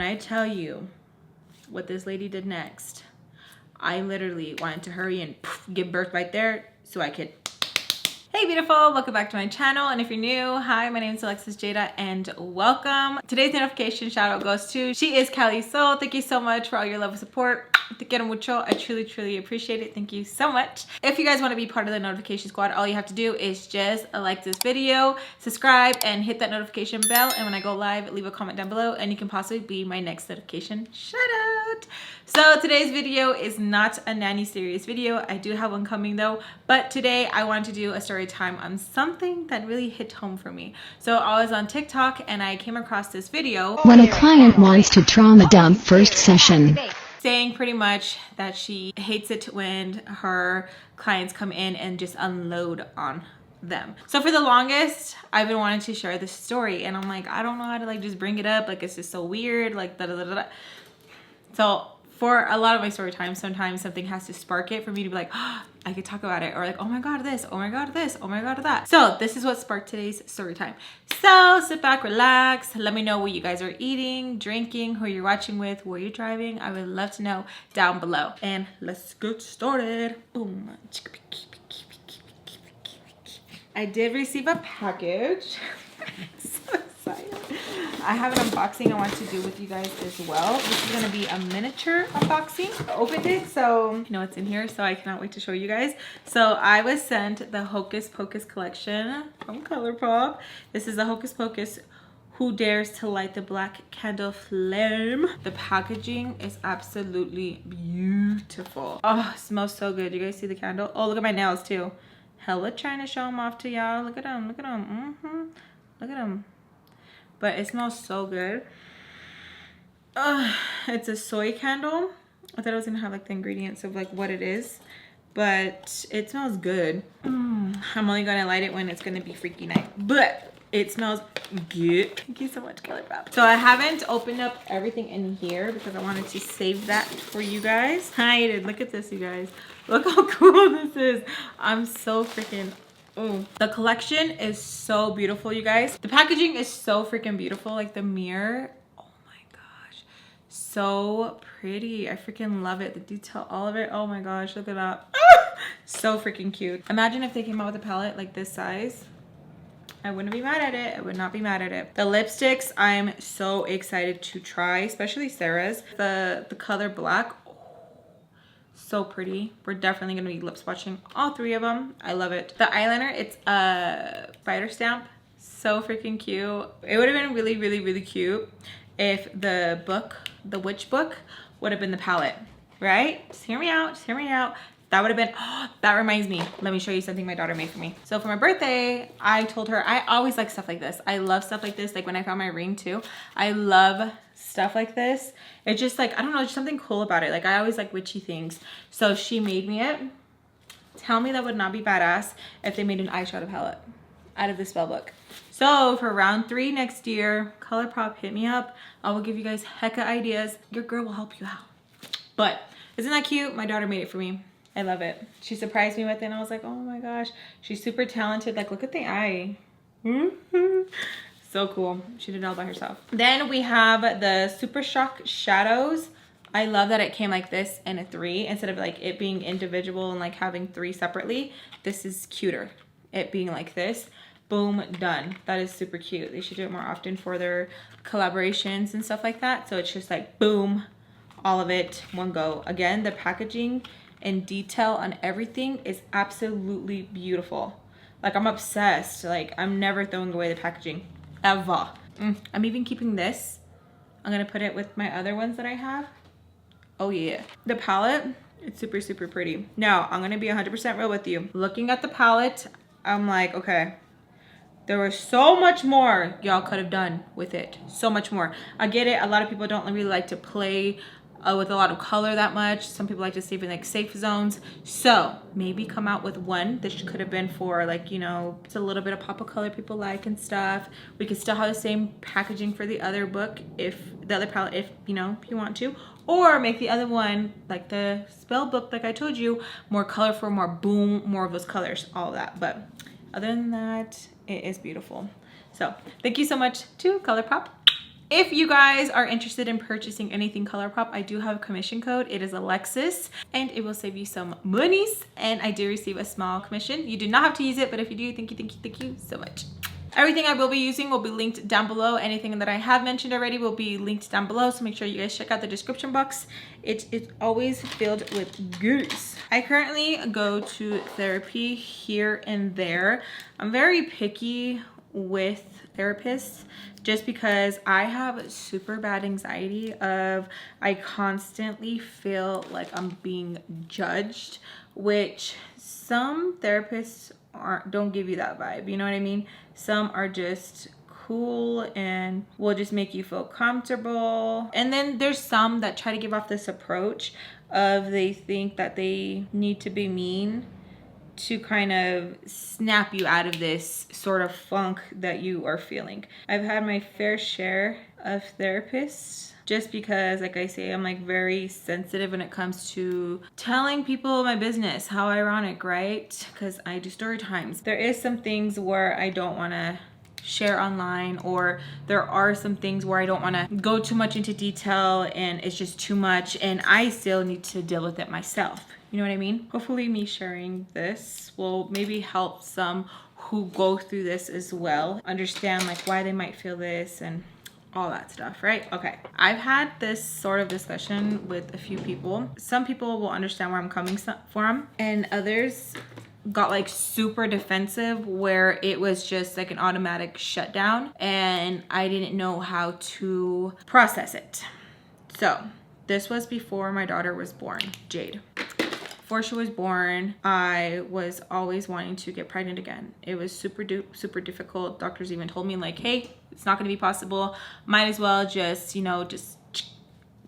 I tell you what this lady did next, I literally wanted to hurry and give birth right there so I could. Hey beautiful, welcome back to my channel, and if you're new, hi, my name is Alexis Jayda and welcome. Today's notification shout out goes to She Is Cali Soul. Thank you so much for all your love and support. Te quiero mucho. I truly appreciate it. Thank you so much. If you guys want to be part of the notification squad, all you have to do is just like this video, subscribe, and hit that notification bell, and when I go live, leave a comment down below and you can possibly be my next notification shout out. So today's video is not a nanny serious video. I do have one coming though, but today I wanted to do a story time on something that really hit home for me. So I was on TikTok and I came across this video when a client wants to trauma dump first session, saying pretty much that she hates it when her clients come in and just unload on them. So for the longest I've been wanting to share this story, and I'm like, I don't know how to like just bring it up, like it's just so weird, like da da da da. So for a lot of my story times, sometimes something has to spark it for me to be like, oh, I could talk about it, or like, oh my god this, oh my god this, oh my god that. So this is what sparked today's story time. So sit back, relax, let me know what you guys are eating, drinking, who you're watching with, where you're driving. I would love to know down below, and let's get started. Boom. I did receive a package. So excited. I have an unboxing I want to do with you guys as well. This is going to be a miniature unboxing. I opened it, so you know what's in here, so I cannot wait to show you guys. So I was sent the Hocus Pocus collection from Colourpop. This is the Hocus Pocus Who Dares to Light the Black Candle Flame. The packaging is absolutely beautiful. Oh, it smells so good. You guys see the candle? Oh, look at my nails too. Hella trying to show them off to y'all. Look at them, look at them. Look at them. But it smells so good. It's a soy candle. I thought I was gonna have like the ingredients of like what it is, but it smells good. I'm only gonna light it when it's gonna be freaky night, but it smells good. Thank you so much, Colourpop. So I haven't opened up everything in here because I wanted to save that for you guys. Look at this, you guys. Look how cool this is. I'm so freaking. Oh, the collection is so beautiful, you guys. The packaging is so freaking beautiful. Like the mirror, oh my gosh, so pretty. I freaking love it. The detail, all of it. Oh my gosh, look at that. So freaking cute. Imagine if they came out with a palette like this size. I wouldn't be mad at it. I would not be mad at it. The lipsticks, I'm so excited to try, especially Sarah's. The color black. So pretty. We're definitely gonna be lip swatching all three of them. I love it. The eyeliner, it's a spider stamp. So freaking cute. It would have been really cute if the book, the witch book, would have been the palette, right? Just hear me out, just hear me out. That would have been, oh, that reminds me. Let me show you something my daughter made for me. So for my birthday, I told her, I always like stuff like this. I love stuff like this. Like when I found my ring too, I love stuff like this. It's just like, I don't know, there's something cool about it. Like I always like witchy things. So she made me it. Tell me that would not be badass if they made an eyeshadow palette out of the spell book. So for round 3 next year, Colourpop, hit me up. I will give you guys hecka ideas. Your girl will help you out. But isn't that cute? My daughter made it for me. I love it. She surprised me with it and I was like, oh my gosh. She's super talented. Like, look at the eye. So cool. She did it all by herself. Then we have the Super Shock shadows. I love that it came like this in a 3 instead of like it being individual and like having 3 separately. This is cuter. It being like this. Boom, done. That is super cute. They should do it more often for their collaborations and stuff like that. So it's just like boom, all of it, one go. Again, the packaging and detail on everything is absolutely beautiful. Like I'm obsessed. Like I'm never throwing away the packaging ever. I'm even keeping this. I'm gonna put it with my other ones that I have. Oh yeah. The palette, it's super pretty. Now I'm gonna be 100% real with you. Looking at the palette, I'm like, okay, there was so much more y'all could have done with it. So much more. I get it, a lot of people don't really like to play with a lot of color that much. Some people like to stay in like safe zones. So maybe come out with one. This could have been for like, you know, it's a little bit of pop of color people like and stuff. We could still have the same packaging for the other book, if the other palette, if you know, if you want to. Or make the other one, like the spell book, like I told you, more colorful, more boom, more of those colors, all of that. But other than that, it is beautiful. So thank you so much to Colourpop. If you guys are interested in purchasing anything Colourpop, I do have a commission code. It is Alexis, and it will save you some monies, and I do receive a small commission. You do not have to use it, but if you do, thank you so much. Everything I will be using will be linked down below. Anything that I have mentioned already will be linked down below, so make sure you guys check out the description box. It's always filled with goodies. I currently go to therapy here and there. I'm very picky with therapists just because I have super bad anxiety of I constantly feel like I'm being judged, which some therapists don't give you that vibe, you know what I mean? Some are just cool and will just make you feel comfortable, and then there's some that try to give off this approach of they think that they need to be mean to kind of snap you out of this sort of funk that you are feeling. I've had my fair share of therapists just because, like I say, I'm like very sensitive when it comes to telling people my business. How ironic, right? Because I do story times. There is some things where I don't want to share online, or there are some things where I don't want to go too much into detail and it's just too much and I still need to deal with it myself. You know what I mean? Hopefully me sharing this will maybe help some who go through this as well understand like why they might feel this and all that stuff, right? Okay, I've had this sort of discussion with a few people. Some people will understand where I'm coming from, and others got like super defensive where it was just like an automatic shutdown and I didn't know how to process it. So this was before my daughter was born, Jade. Before she was born, I was always wanting to get pregnant again. It was super difficult. Doctors even told me like, hey, it's not gonna be possible. Might as well just, you know, just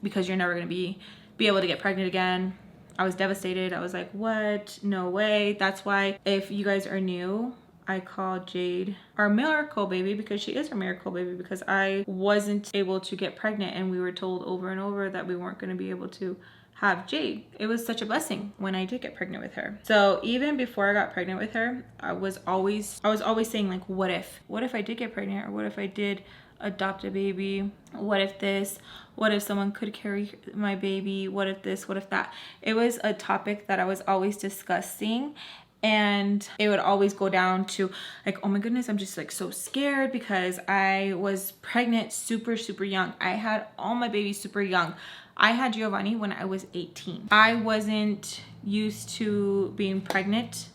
because you're never gonna be able to get pregnant again. I was devastated. I was like, what? No way. That's why if you guys are new, I call Jade our miracle baby, because she is our miracle baby, because I wasn't able to get pregnant and we were told over and over that we weren't gonna be able to have Jade. It was such a blessing when I did get pregnant with her. So even before I got pregnant with her, I was always saying like, what if I did get pregnant, or what if I did adopt a baby? What if this? What if someone could carry my baby? What if this? What if that? It was a topic that I was always discussing, and it would always go down to like, oh my goodness, I'm just like so scared because I was pregnant super young. I had all my babies super young. I had Giovanni when I was 18. I wasn't used to being pregnant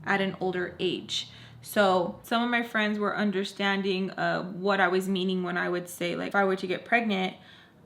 at an older age. So some of my friends were understanding of what I was meaning when I would say like, if I were to get pregnant,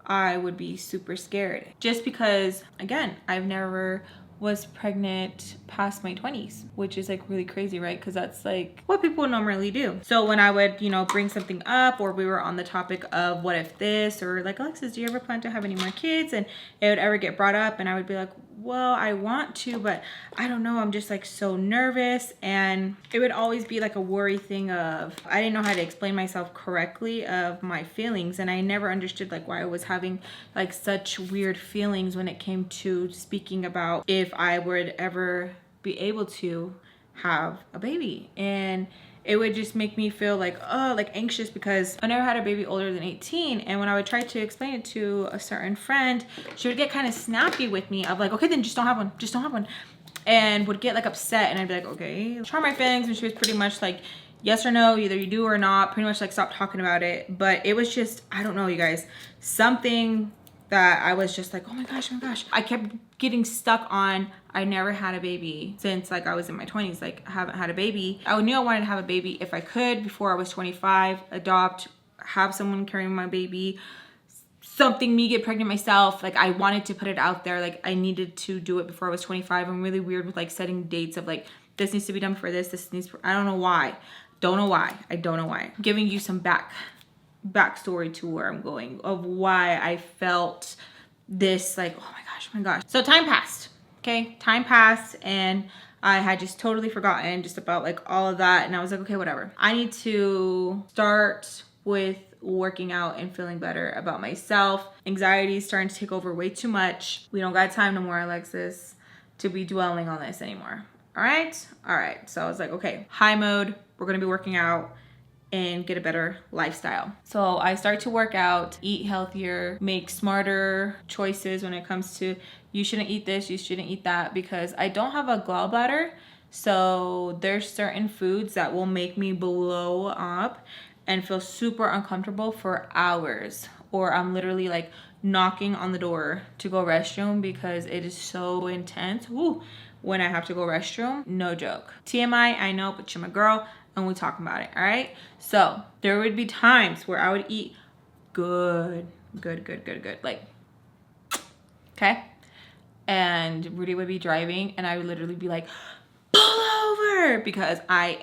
I would be super scared. Just because, again, I've never was pregnant past my 20s, which is like really crazy, right? Because that's like what people normally do. So when I would, you know, bring something up, or we were on the topic of what if this, or like, Alexis, do you ever plan to have any more kids? And it would ever get brought up and I would be like, well, I want to, but I don't know, I'm just like so nervous. And it would always be like a worry thing of, I didn't know how to explain myself correctly of my feelings, and I never understood like why I was having like such weird feelings when it came to speaking about if I would ever be able to have a baby. And it would just make me feel like, oh, like anxious, because I never had a baby older than 18. And when I would try to explain it to a certain friend, she would get kind of snappy with me of like, okay, then just don't have one, just don't have one. And would get like upset, and I'd be like, okay, try my feelings. And she was pretty much like, yes or no, either you do or not, pretty much like stop talking about it. But it was just, I don't know, you guys, something that I was just like, oh my gosh, I kept getting stuck on, I never had a baby since like I was in my 20s, like I haven't had a baby. I knew I wanted to have a baby if I could before I was 25, adopt, have someone carrying my baby, something, me get pregnant myself. Like I wanted to put it out there, like I needed to do it before I was 25. I'm really weird with like setting dates of like, this needs to be done for this needs for, I don't know why. I don't know why. I'm giving you some backstory to where I'm going of why I felt this like, oh my gosh. So time passed, okay? Time passed, and I had just totally forgotten just about like all of that. And I was like, okay, whatever. I need to start with working out and feeling better about myself. Anxiety is starting to take over way too much. We don't got time no more, Alexis, to be dwelling on this anymore. All right. So I was like, okay, high mode, we're gonna be working out. and get a better lifestyle. So I start to work out, eat healthier, make smarter choices when it comes to you shouldn't eat this, you shouldn't eat that, because I don't have a gallbladder. So there's certain foods that will make me blow up and feel super uncomfortable for hours, or I'm literally like knocking on the door to go restroom because it is so intense. Woo, when I have to go restroom, no joke. TMI, I know, but you're my girl and we talking about it, all right? So there would be times where I would eat good, like, okay? And Rudy would be driving and I would literally be like, pull over, because I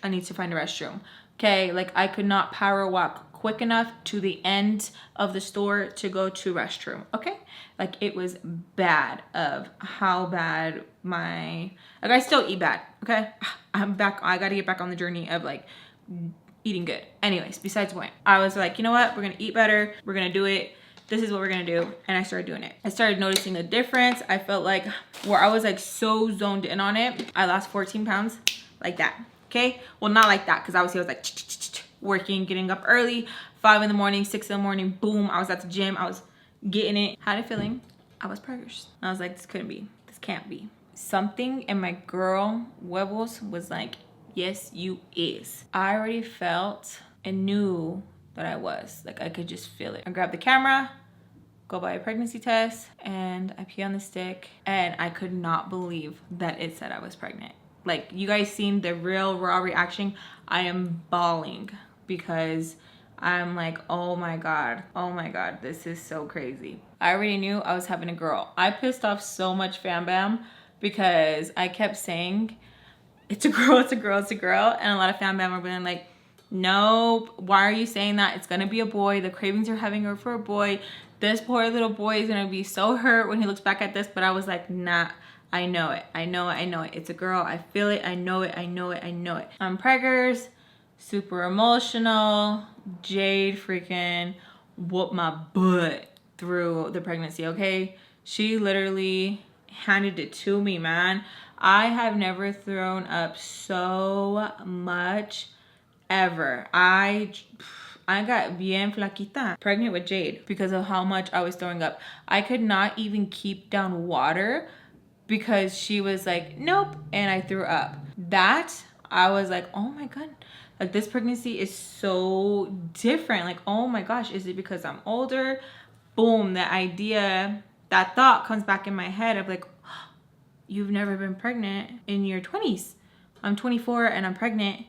need to find a restroom, okay? Like I could not power walk quick enough to the end of the store to go to restroom, okay? Like it was bad of how bad like I still eat bad, okay? I'm back, I gotta get back on the journey of like eating good. Anyways, besides the point, I was like, you know what? We're gonna eat better, we're gonna do it. This is what we're gonna do. And I started doing it. I started noticing a difference. I felt like where I was like so zoned in on it, I lost 14 pounds like that, okay? Well, not like that, because obviously I was like working, getting up early, 5 in the morning, 6 in the morning, boom, I was at the gym, I was getting it. Had a feeling I was preggers. I was like, this couldn't be, this can't be. Something in my girl huevos was like, yes, you is. I already felt and knew that I was. Like I could just feel it. I grabbed the camera, go buy a pregnancy test, and I pee on the stick, and I could not believe that it said I was pregnant. Like you guys seen the real raw reaction. I am bawling because I'm like, oh my God, this is so crazy. I already knew I was having a girl. I pissed off so much FAMBAM because I kept saying, it's a girl, it's a girl, it's a girl. And a lot of FAMBAM were being like, nope, why are you saying that? It's gonna be a boy. The cravings are having her for a boy. This poor little boy is gonna be so hurt when he looks back at this. But I was like, nah, I know it. It's a girl, I feel it, I know it. I'm preggers, super emotional. Jade freaking whooped my butt through the pregnancy, okay? She literally handed it to me, man. I have never thrown up so much ever. I got bien flaquita, pregnant with Jade, because of how much I was throwing up. I could not even keep down water because she was like, nope, and I threw up. That, I was like, oh my God, like this pregnancy is so different. Like, oh my gosh, is it because I'm older? Boom, that idea, that thought comes back in my head of like, you've never been pregnant in your 20s. I'm 24 and I'm pregnant.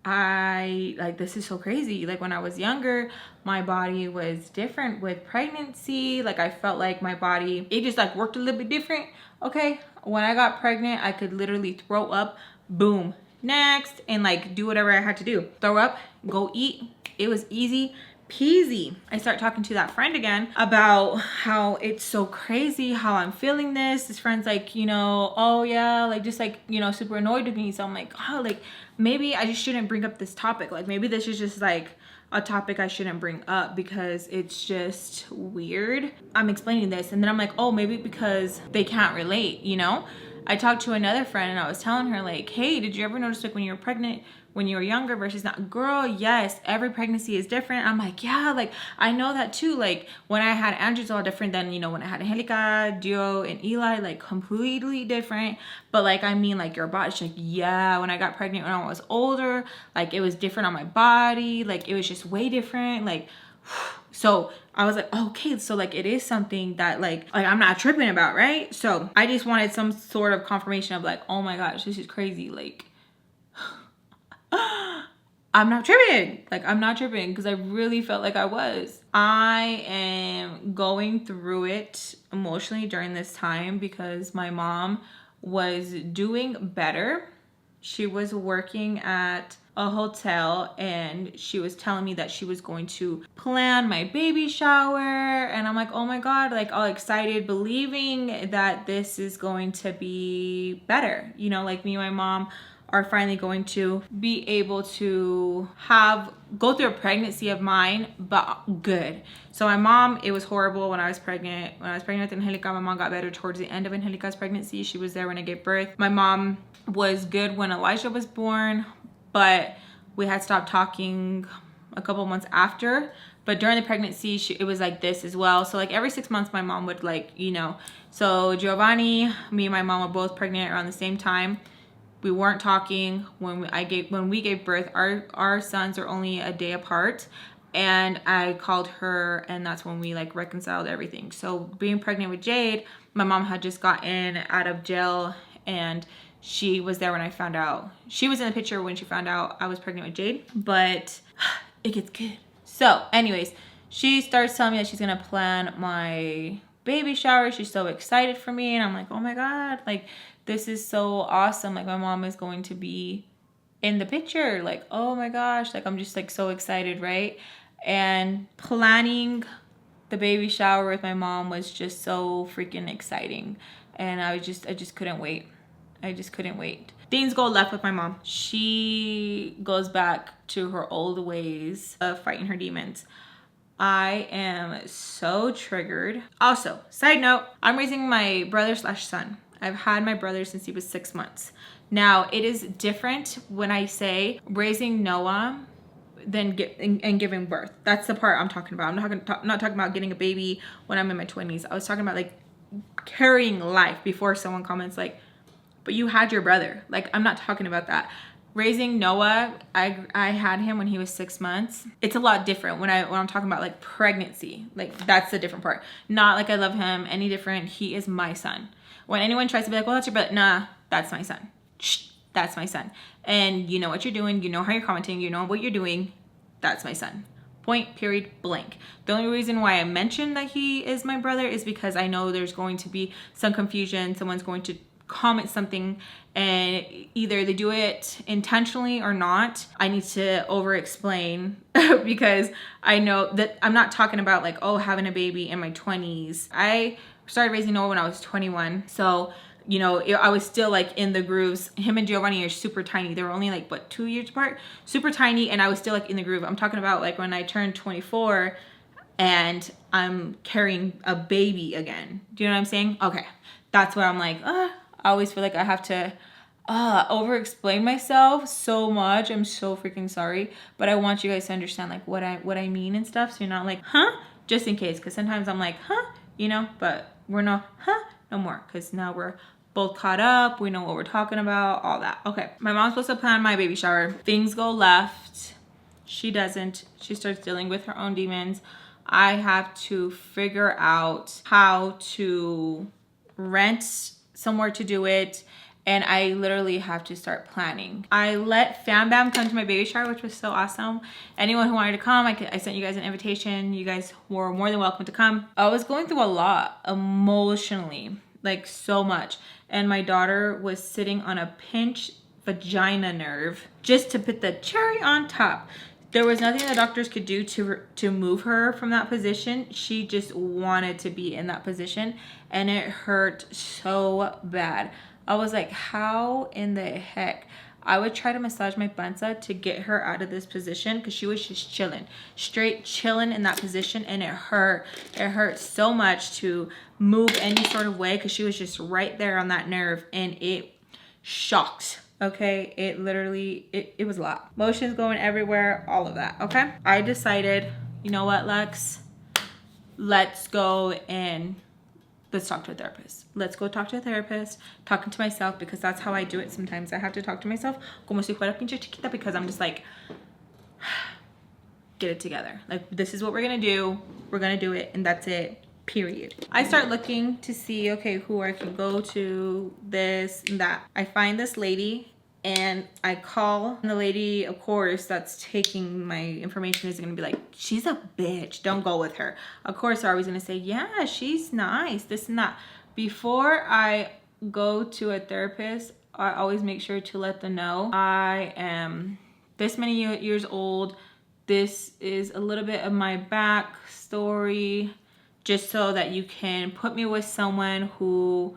This is so crazy. Like when I was younger, my body was different with pregnancy. Like I felt like my body, it just like worked a little bit different. Okay, when I got pregnant, I could literally throw up, boom, next, and like do whatever I had to do. Throw up, go eat. It was easy peasy. I start talking to that friend again about how it's so crazy how I'm feeling this. This friend's like, you know, oh yeah, like just like, you know, super annoyed with me. So I'm like, oh, like maybe I just shouldn't bring up this topic. Like maybe this is just like a topic I shouldn't bring up because it's just weird. I'm explaining this and then I'm like, oh, maybe because they can't relate, you know? I talked to another friend and I was telling her like, hey, did you ever notice like when you were pregnant, when you were younger versus now? Girl, yes, every pregnancy is different. I'm like, yeah, like I know that too. Like when I had Andrew's all different than, you know, when I had Angelica, Dio, and Eli, like completely different. But like, I mean, like your body, she's like, yeah, when I got pregnant when I was older, like it was different on my body. Like it was just way different. Like, so I was like, okay, so like it is something that like I'm not tripping about, right? So I just wanted some sort of confirmation of like, oh my gosh, this is crazy. Like, I'm not tripping. Like, I'm not tripping because I really felt like I was. I am going through it emotionally during this time because my mom was doing better. She was working at a hotel and she was telling me that she was going to plan my baby shower. And I'm like, oh my God, like all excited, believing that this is going to be better. You know, like me and my mom are finally going to be able to go through a pregnancy of mine, but good. So my mom, it was horrible when I was pregnant. When I was pregnant with Angelica, my mom got better towards the end of Angelica's pregnancy. She was there when I gave birth. My mom was good when Elijah was born, but We had stopped talking a couple months after, but during the pregnancy, it was like this as well. So like every 6 months, my mom would like, you know, so Giovanni, me and my mom were both pregnant around the same time. We weren't talking when we gave birth. Our sons are only a day apart, and I called her, and that's when we like reconciled everything. So being pregnant with Jade, my mom had just gotten out of jail, and she was there when I found out. She was in the picture when she found out I was pregnant with Jade, but it gets good. So anyways, she starts telling me that she's gonna plan my baby shower. She's so excited for me, and I'm like, oh my God, like this is so awesome. Like my mom is going to be in the picture. Like, oh my gosh, like I'm just like so excited, right? And planning the baby shower with my mom was just so freaking exciting. And I just couldn't wait. I just couldn't wait. Things go left with my mom. She goes back to her old ways of fighting her demons. I am so triggered. Also, side note, I'm raising my brother/son. I've had my brother since he was 6 months. Now, it is different when I say raising Noah than giving birth. That's the part I'm talking about. I'm not talking about getting a baby when I'm in my 20s. I was talking about like carrying life before someone comments like, but you had your brother. Like, I'm not talking about that. Raising Noah, I had him when he was 6 months. It's a lot different when I'm talking about like pregnancy. Like that's the different part. Not like I love him any different. He is my son. When anyone tries to be like, well, that's your brother. Nah, that's my son. Shh, that's my son. And you know what you're doing. You know how you're commenting. You know what you're doing. That's my son. Point, period, blank. The only reason why I mentioned that he is my brother is because I know there's going to be some confusion. Someone's going to comment something and either they do it intentionally or not. I need to over explain because I know that I'm not talking about like, oh, having a baby in my 20s. I started raising Noah when I was 21. So, you know, I was still like in the grooves. Him and Giovanni are super tiny. They were only like, what, 2 years apart? Super tiny. And I was still like in the groove. I'm talking about like when I turned 24 and I'm carrying a baby again. Do you know what I'm saying? Okay. That's where I'm like, I always feel like I have to over explain myself so much. I'm so freaking sorry, but I want you guys to understand like what I mean and stuff, so you're not like, huh, just in case, because sometimes I'm like, huh, you know, but we're not, huh, no more, because now we're both caught up. We know what we're talking about, all that. Okay, my mom's supposed to plan my baby shower. Things go left. She doesn't. She starts dealing with her own demons. I have to figure out how to rent somewhere to do it, and I literally have to start planning. I let FAMBAM come to my baby shower, which was so awesome. Anyone who wanted to come, I sent you guys an invitation. You guys were more than welcome to come. I was going through a lot emotionally, like so much, and my daughter was sitting on a pinched vagina nerve just to put the cherry on top. There was nothing the doctors could do to move her from that position. She just wanted to be in that position, and it hurt so bad. I was like, how in the heck? I would try to massage my panza to get her out of this position because she was just chilling, straight chilling in that position, and it hurt. It hurt so much to move any sort of way because she was just right there on that nerve, and it shocked. Okay, it literally, it was a lot. Motions going everywhere, all of that, okay? I decided, you know what, Lex? Let's go and let's talk to a therapist. Let's go talk to a therapist, talking to myself, because that's how I do it sometimes. I have to talk to myself como si fuera pinche chiquita, because I'm just like, get it together. Like, this is what we're gonna do. We're gonna do it, and that's it. Period. I start looking to see, okay, who I can go to, this and that. I find this lady and I call, and the lady, of course, that's taking my information is gonna be like, she's a bitch, don't go with her. Of course, they're always gonna say, yeah, she's nice, this and that. Before I go to a therapist, I always make sure to let them know I am this many years old. This is a little bit of my backstory, just so that you can put me with someone who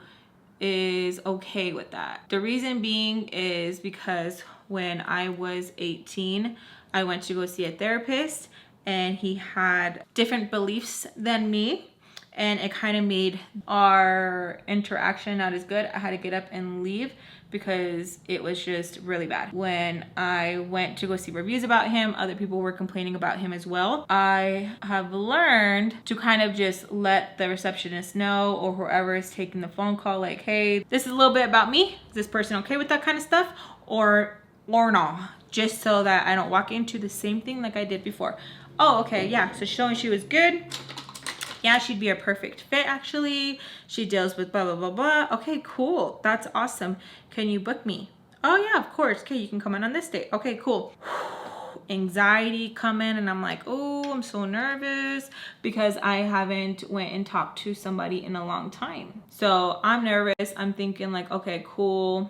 is okay with that. The reason being is because when I was 18, I went to go see a therapist, and he had different beliefs than me, and it kind of made our interaction not as good. I had to get up and leave because it was just really bad. When I went to go see reviews about him, other people were complaining about him as well. I have learned to kind of just let the receptionist know, or whoever is taking the phone call, like, hey, this is a little bit about me. Is this person okay with that kind of stuff? Or not, just so that I don't walk into the same thing like I did before. Oh, okay, yeah, so showing she was good. Yeah, she'd be a perfect fit, actually. She deals with blah, blah, blah, blah. Okay, cool. That's awesome. Can you book me? Oh, yeah, of course. Okay, you can come in on this date. Okay, cool. Anxiety come in, and I'm like, oh, I'm so nervous because I haven't went and talked to somebody in a long time. So I'm nervous. I'm thinking like, okay, cool.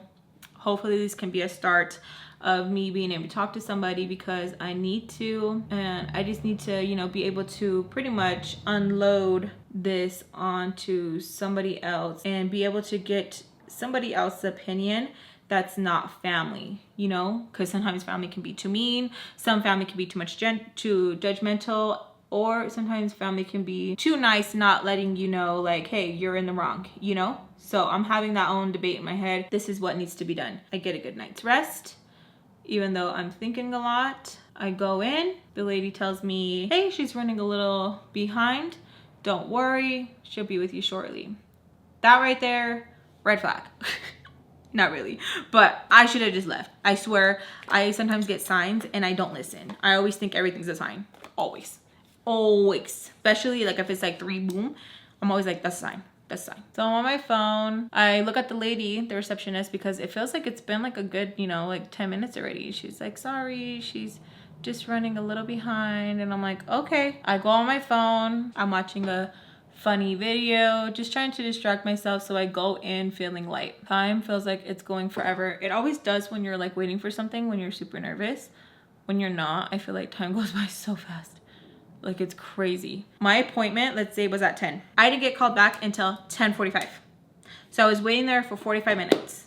Hopefully this can be a start of me being able to talk to somebody, because I need to, and I just need to, you know, be able to pretty much unload this onto somebody else and be able to get somebody else's opinion that's not family, you know, because sometimes family can be too mean, some family can be too much too judgmental, or sometimes family can be too nice, not letting you know like, hey, you're in the wrong, you know. So I'm having that own debate in my head. This is what needs to be done. I get a good night's rest. Even though I'm thinking a lot, I go in, the lady tells me, hey, she's running a little behind. Don't worry, she'll be with you shortly. That right there, red flag. Not really, but I should have just left. I swear, I sometimes get signs and I don't listen. I always think everything's a sign, always. Always, especially like if it's like 3 boom, I'm always like, that's a sign. That's fine. So I'm on my phone. I look at the lady, the receptionist, because it feels like it's been like a good, you know, like 10 minutes already. She's like, sorry, she's just running a little behind. And I'm like, okay. I go on my phone. I'm watching a funny video, just trying to distract myself. So I go in feeling light. Time feels like it's going forever. It always does when you're like waiting for something, when you're super nervous. When you're not, I feel like time goes by so fast. Like, it's crazy. My appointment, let's say, was at 10. I didn't get called back until 10:45. So I was waiting there for 45 minutes.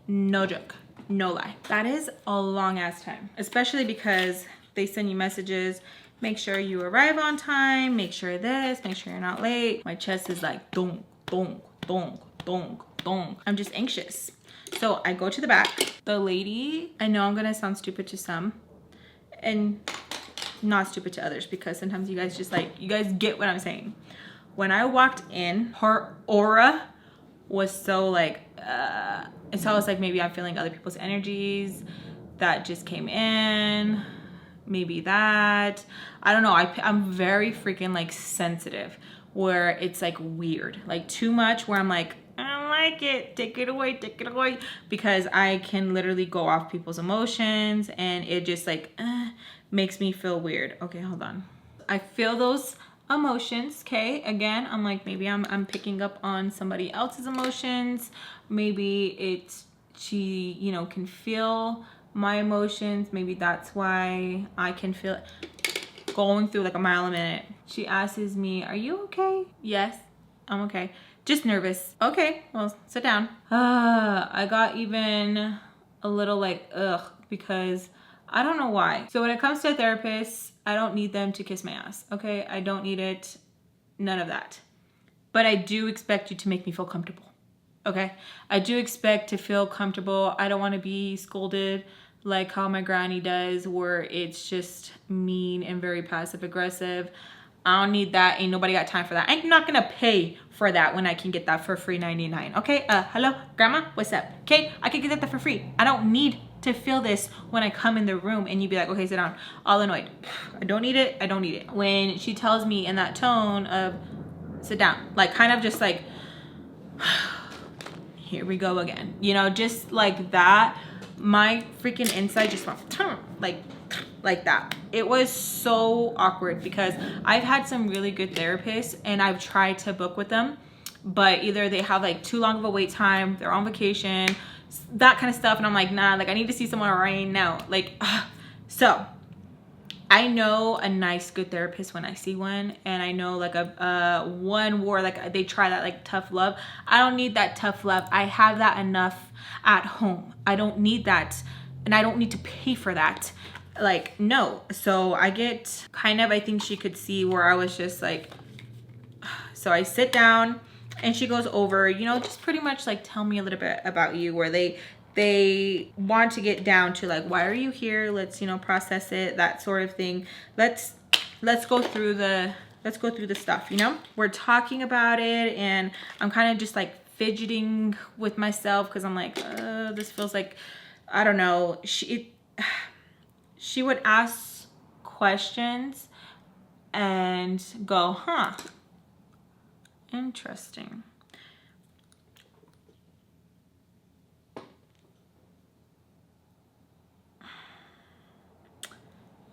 No joke, no lie. That is a long ass time, especially because they send you messages. Make sure you arrive on time, make sure this, make sure you're not late. My chest is like dong, dong, dong, dong, dong. I'm just anxious. So I go to the back. The lady, I know I'm gonna sound stupid to some, and not stupid to others, because sometimes you guys just like, you guys get what I'm saying. When I walked in, her aura was so like, and so I was like, maybe I'm feeling other people's energies that just came in. Maybe that, I don't know. I'm very freaking like sensitive, where it's like weird, like too much, where I'm like, I don't like it, take it away, because I can literally go off people's emotions, and it just like makes me feel weird. Okay, hold on. I feel those emotions, okay? Again, I'm like, maybe I'm picking up on somebody else's emotions. Maybe it's, she, you know, can feel my emotions. Maybe that's why I can feel it going through like a mile a minute. She asks me, are you okay? Yes, I'm okay. Just nervous. Okay, well, sit down. I got even a little like, ugh, because I don't know why. So when it comes to a therapist, I don't need them to kiss my ass, okay? I don't need it, none of that. But I do expect you to make me feel comfortable, okay? I do expect to feel comfortable. I don't want to be scolded like how my granny does, where it's just mean and very passive aggressive. I don't need that. Ain't nobody got time for that. I'm not gonna pay for that when I can get that for free 99. Okay, hello, grandma, what's up? Okay, I can get that for free. I don't need to feel this when I come in the room and you be like, okay, sit down, all annoyed. I don't need it, I don't need it. When she tells me in that tone of sit down, like kind of just like, here we go again. You know, just like that, my freaking inside just went like that. It was so awkward, because I've had some really good therapists and I've tried to book with them, but either they have like too long of a wait time, they're on vacation, that kind of stuff, and I'm like, nah, like I need to see someone right now. Like, so I know a nice good therapist when I see one, and I know like a one where like they try that like tough love. I don't need that tough love. I have that enough at home. I don't need that, and I don't need to pay for that. Like, no. So I get kind of, I think she could see where I was just like So I sit down and she goes over, you know, just pretty much like tell me a little bit about you, where they want to get down to like, why are you here? Let's, you know, process it, that sort of thing. Let's go through the stuff, you know? We're talking about it and I'm kind of just like fidgeting with myself because I'm like, this feels like, I don't know. She would ask questions and go, huh, interesting.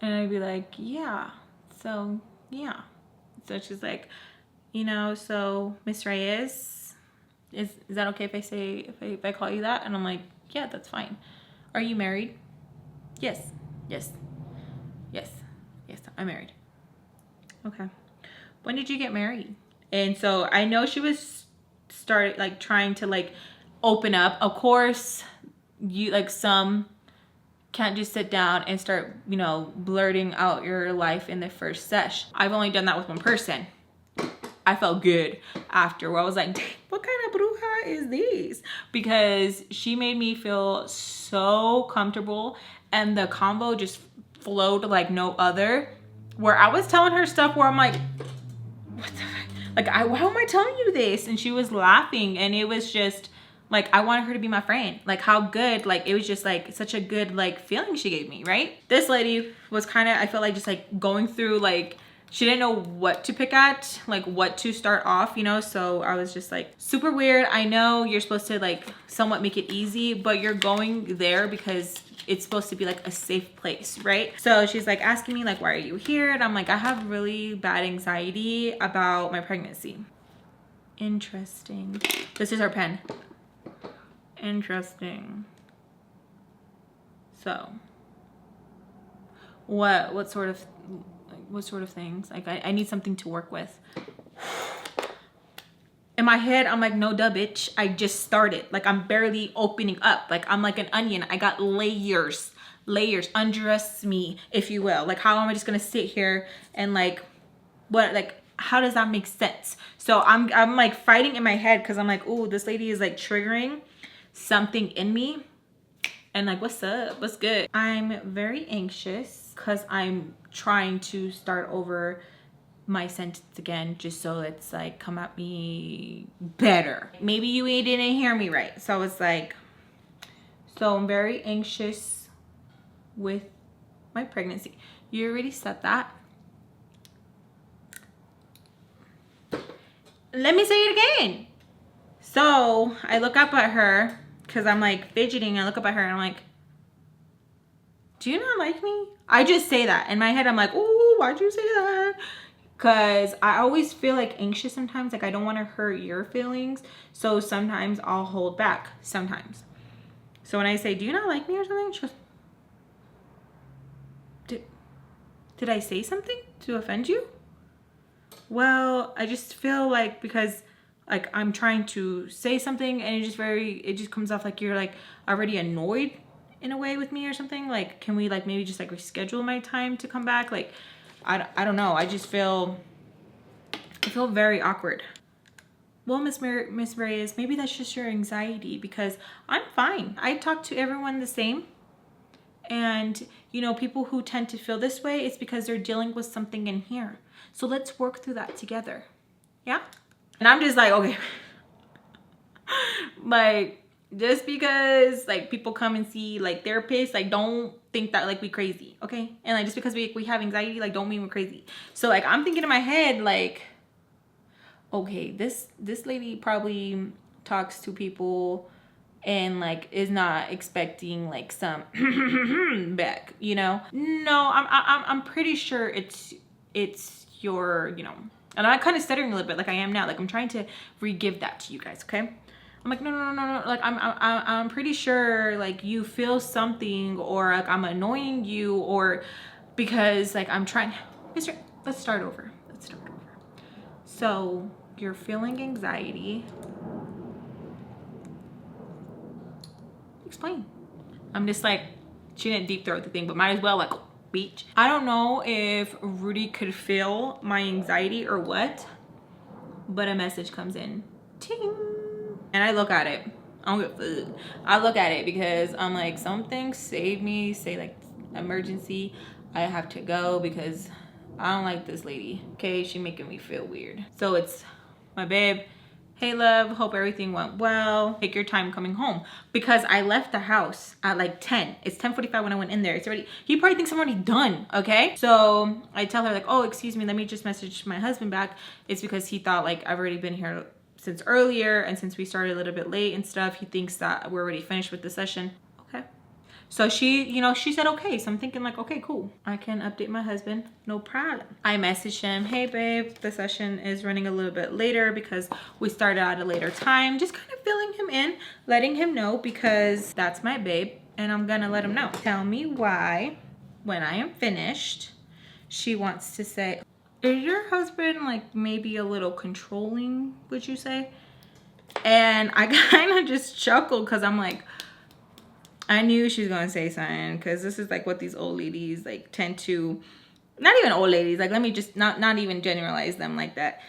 And I'd be like, yeah, so yeah. So she's like, you know, so Miss Reyes, is that okay if I say, if I call you that? And I'm like, yeah, that's fine. Are you married? Yes, yes, yes, yes, I'm married. Okay. When did you get married? And so I know she was started like trying to like open up. Of course, you like some can't just sit down and start, you know, blurting out your life in the first sesh. I've only done that with one person. I felt good after, where I was like, what kind of bruja is this? Because she made me feel so comfortable and the convo just flowed like no other, where I was telling her stuff where I'm like, what the fuck? Like, why am I telling you this? And she was laughing and it was just like, I wanted her to be my friend. Like, how good, like, it was just like such a good like feeling she gave me, right? This lady was kind of, I felt like just like going through like, she didn't know what to pick at, like what to start off, you know? So I was just like, super weird. I know you're supposed to like somewhat make it easy, but you're going there because it's supposed to be like a safe place, right? So she's like asking me like, why are you here? And I'm like, I have really bad anxiety about my pregnancy. Interesting. This is her pen. Interesting. So what sort of things? Like I need something to work with. In my head, I'm like, no duh, bitch. I just started. Like, I'm barely opening up. Like, I'm like an onion. I got layers. Undress me, if you will. Like, how am I just gonna sit here and like, what, like, how does that make sense? So I'm like fighting in my head because I'm like, ooh, this lady is like triggering something in me. And like, what's up? What's good? I'm very anxious because I'm trying to start over my sentence again, just so it's like come at me better. Maybe you didn't hear me right. So it's like, so I'm very anxious with my pregnancy. You already said that. Let me say it again. So I look up at her because I'm like fidgeting. I look up at her and I'm like, do you not like me? I just say that. In my head, I'm like, ooh, why'd you say that? Because I always feel like anxious sometimes. Like I don't want to hurt your feelings. So sometimes I'll hold back sometimes. So when I say, do you not like me or something? She goes, did I say something to offend you? Well, I just feel like because like I'm trying to say something and it just comes off like you're like already annoyed in a way with me or something. Like, can we like maybe just like reschedule my time to come back? Like, I don't know. I just feel, I feel very awkward. Well, Miss Reyes, maybe that's just your anxiety because I'm fine. I talk to everyone the same. And, you know, people who tend to feel this way, it's because they're dealing with something in here. So let's work through that together. Yeah? And I'm just like, okay. Like, just because like people come and see like therapists, like don't think that like we crazy, okay? And like just because we have anxiety, like don't mean we're crazy. So like I'm thinking in my head like, okay, this lady probably talks to people and like is not expecting like some back, you know? No, I'm pretty sure it's your, you know. And I'm kind of stuttering a little bit like I am now. Like I'm trying to re-give that to you guys, okay? I'm like, no. Like I'm pretty sure like you feel something or like I'm annoying you or because like I'm trying. Let's start over. So you're feeling anxiety. Explain. I'm just like, she didn't deep throat the thing, but might as well like beach. I don't know if Rudy could feel my anxiety or what, but a message comes in. Ting! And I look at it. I don't give a fuck. I look at it because I'm like, something save me, say like emergency. I have to go because I don't like this lady. Okay, she making me feel weird. So it's my babe. Hey love, hope everything went well. Take your time coming home. Because I left the house at like 10. It's 10:45 when I went in there. It's already, he probably thinks I'm already done, okay? So I tell her like, oh, excuse me, let me just message my husband back. It's because he thought like I've already been here since earlier, and since we started a little bit late and stuff, he thinks that we're already finished with the session. Okay. So she, you know, she said okay. So I'm thinking like, okay, cool. I can update my husband, no problem. I messaged him, hey babe, the session is running a little bit later because we started at a later time. Just kind of filling him in, letting him know because that's my babe and I'm gonna let him know. Tell me why, when I am finished, she wants to say, is your husband like maybe a little controlling, would you say? And I kind of just chuckled because I'm like, I knew she was gonna say something because this is like what these old ladies like tend to, not even old ladies, like let me just not even generalize them like that.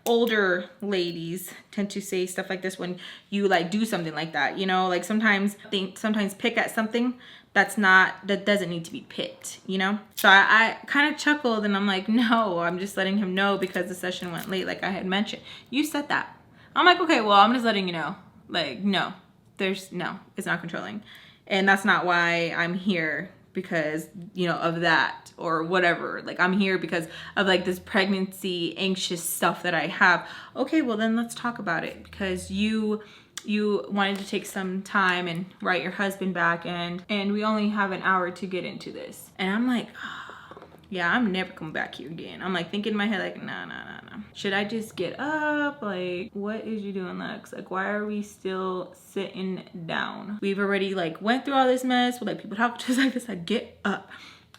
Older ladies tend to say stuff like this when you like do something like that, you know, like sometimes pick at something that doesn't need to be picked, you know? So I kind of chuckled and I'm like, no, I'm just letting him know because the session went late, like I had mentioned. You said that. I'm like, okay, well, I'm just letting you know. Like, no, it's not controlling. And that's not why I'm here, because, you know, of that or whatever. Like, I'm here because of like this pregnancy anxious stuff that I have. Okay, well then let's talk about it, because you wanted to take some time and write your husband back, and we only have an hour to get into this. And I'm like, oh, yeah, I'm never coming back here again. I'm like thinking in my head like, nah. Should I just get up? Like, what is you doing, Lex? Like, why are we still sitting down? We've already like went through all this mess with like people talking to us like this. Like, get up.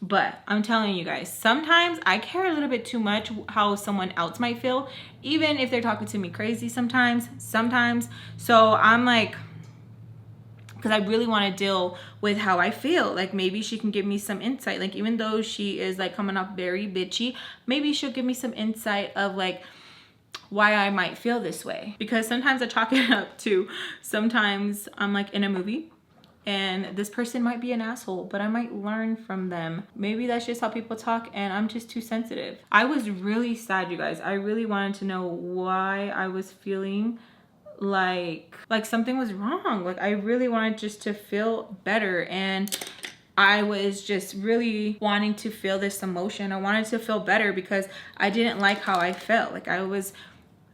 But I'm telling you guys, sometimes I care a little bit too much how someone else might feel, even if they're talking to me crazy sometimes. So I'm like, because I really want to deal with how I feel. Like, maybe she can give me some insight. Like, even though she is like coming off very bitchy, maybe she'll give me some insight of like why I might feel this way. Because sometimes I chalk it up to, sometimes I'm like in a movie and this person might be an asshole, but I might learn from them. Maybe that's just how people talk and I'm just too sensitive. I was really sad, you guys. I really wanted to know why I was feeling like something was wrong. Like, I really wanted just to feel better, and I was just really wanting to feel this emotion. I wanted to feel better because I didn't like how I felt. Like, I was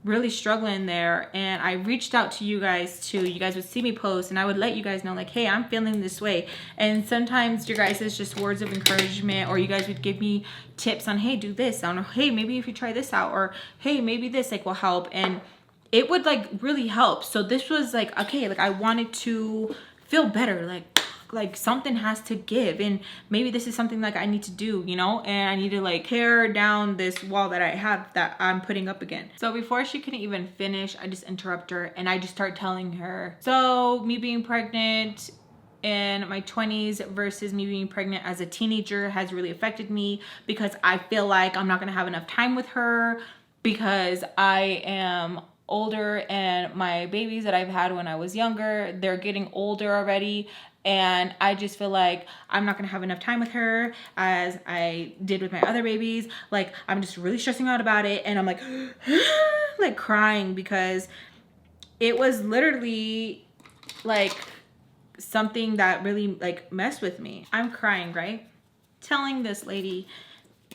really struggling there, and I reached out to you guys too. You guys would see me post and I would let you guys know like, hey, I'm feeling this way. And sometimes your guys is just words of encouragement, or you guys would give me tips on, hey, do this, or hey, maybe if you try this out, or hey, maybe this like will help. And it would like really help. So this was like, okay, like I wanted to feel better, like something has to give, and maybe this is something like I need to do, you know, and I need to like tear down this wall that I have that I'm putting up again. So before she can even finish, I just interrupt her and I just start telling her, so me being pregnant in my 20s versus me being pregnant as a teenager has really affected me, because I feel like I'm not gonna have enough time with her because I am older, and my babies that I've had when I was younger, they're getting older already, and I just feel like I'm not gonna have enough time with her as I did with my other babies. Like, I'm just really stressing out about it, and I'm like like crying, because it was literally like something that really like messed with me. I'm crying, right? Telling this lady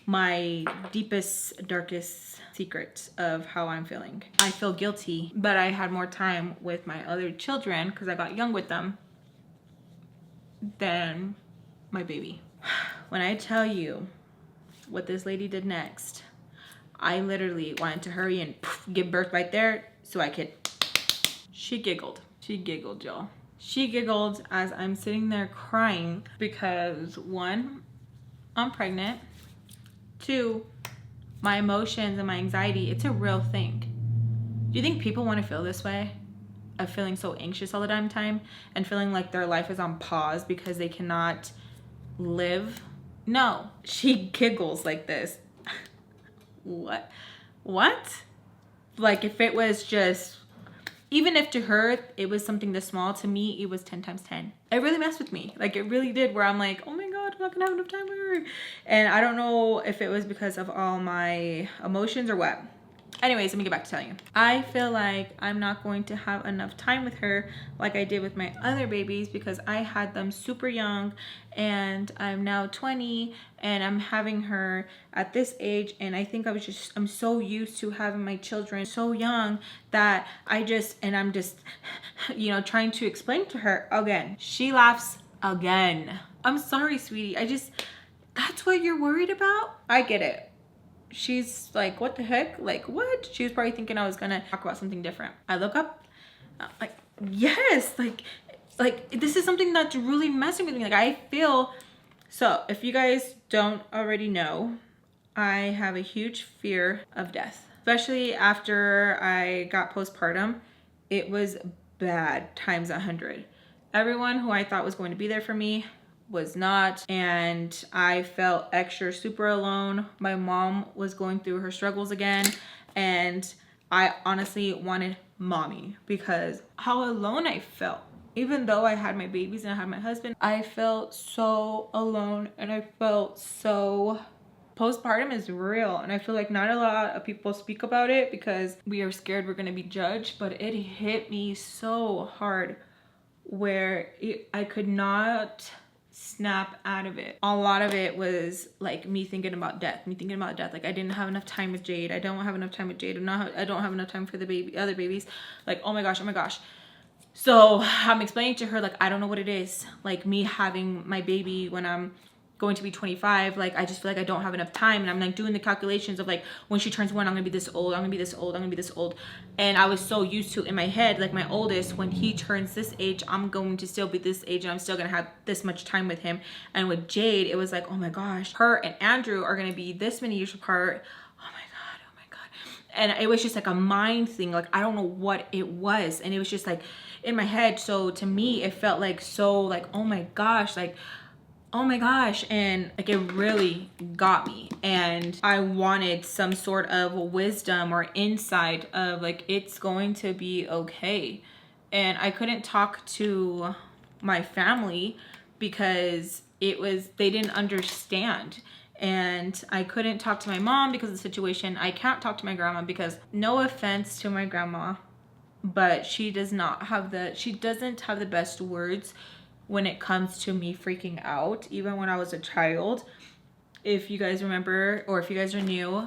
my deepest, darkest secret of how I'm feeling. I feel guilty, but I had more time with my other children because I got young with them than my baby. When I tell you what this lady did next, I literally wanted to hurry and give birth right there so I could. She giggled, y'all. She giggled as I'm sitting there crying because, one, I'm pregnant. Two, my emotions and my anxiety, it's a real thing. Do you think people want to feel this way? Of feeling so anxious all the time and feeling like their life is on pause because they cannot live? No. She giggles like this. What? Like if it was just, even if to her it was something this small, to me it was 10 times 10. It really messed with me. Like it really did, where I'm like, oh my God, I'm not gonna have enough time with her. And I don't know if it was because of all my emotions or what. Anyways, let me get back to telling you. I feel like I'm not going to have enough time with her like I did with my other babies, because I had them super young and I'm now 20 and I'm having her at this age. And I think I'm so used to having my children so young that I'm just, you know, trying to explain to her again. She laughs again. I'm sorry, sweetie. That's what you're worried about? I get it. She's like, what the heck? Like, what? She was probably thinking I was gonna talk about something different. I look up, like, yes, like this is something that's really messing with me. Like, I feel, so if you guys don't already know, I have a huge fear of death, especially after I got postpartum. It was bad times 100. Everyone who I thought was going to be there for me was not, and I felt extra super alone. My mom was going through her struggles again, and I honestly wanted mommy, because how alone I felt. Even though I had my babies and I had my husband, I felt so alone, and I felt so, postpartum is real, and I feel like not a lot of people speak about it because we are scared we're gonna be judged, but it hit me so hard where I could not snap out of it. A lot of it was like me thinking about death. Like I didn't have enough time with Jade. I don't have enough time with Jade. I don't have enough time for the other babies. Like, oh my gosh. So I'm explaining to her, like, I don't know what it is. Like me having my baby when I'm going to be 25, like I just feel like I don't have enough time, and I'm like doing the calculations of like, when she turns 1, I'm gonna be this old, I'm gonna be this old. And I was so used to, in my head, like my oldest, when he turns this age, I'm going to still be this age and I'm still gonna have this much time with him. And with Jade, it was like, oh my gosh, her and Andrew are gonna be this many years apart. Oh my god. And it was just like a mind thing. Like I don't know what it was, and it was just like in my head. So to me, it felt like so like, oh my gosh, and like it really got me, and I wanted some sort of wisdom or insight of like, it's going to be okay. And I couldn't talk to my family because they didn't understand, and I couldn't talk to my mom because of the situation. I can't talk to my grandma because, no offense to my grandma, but she doesn't have the best words when it comes to me freaking out, even when I was a child. If you guys remember, or if you guys are new,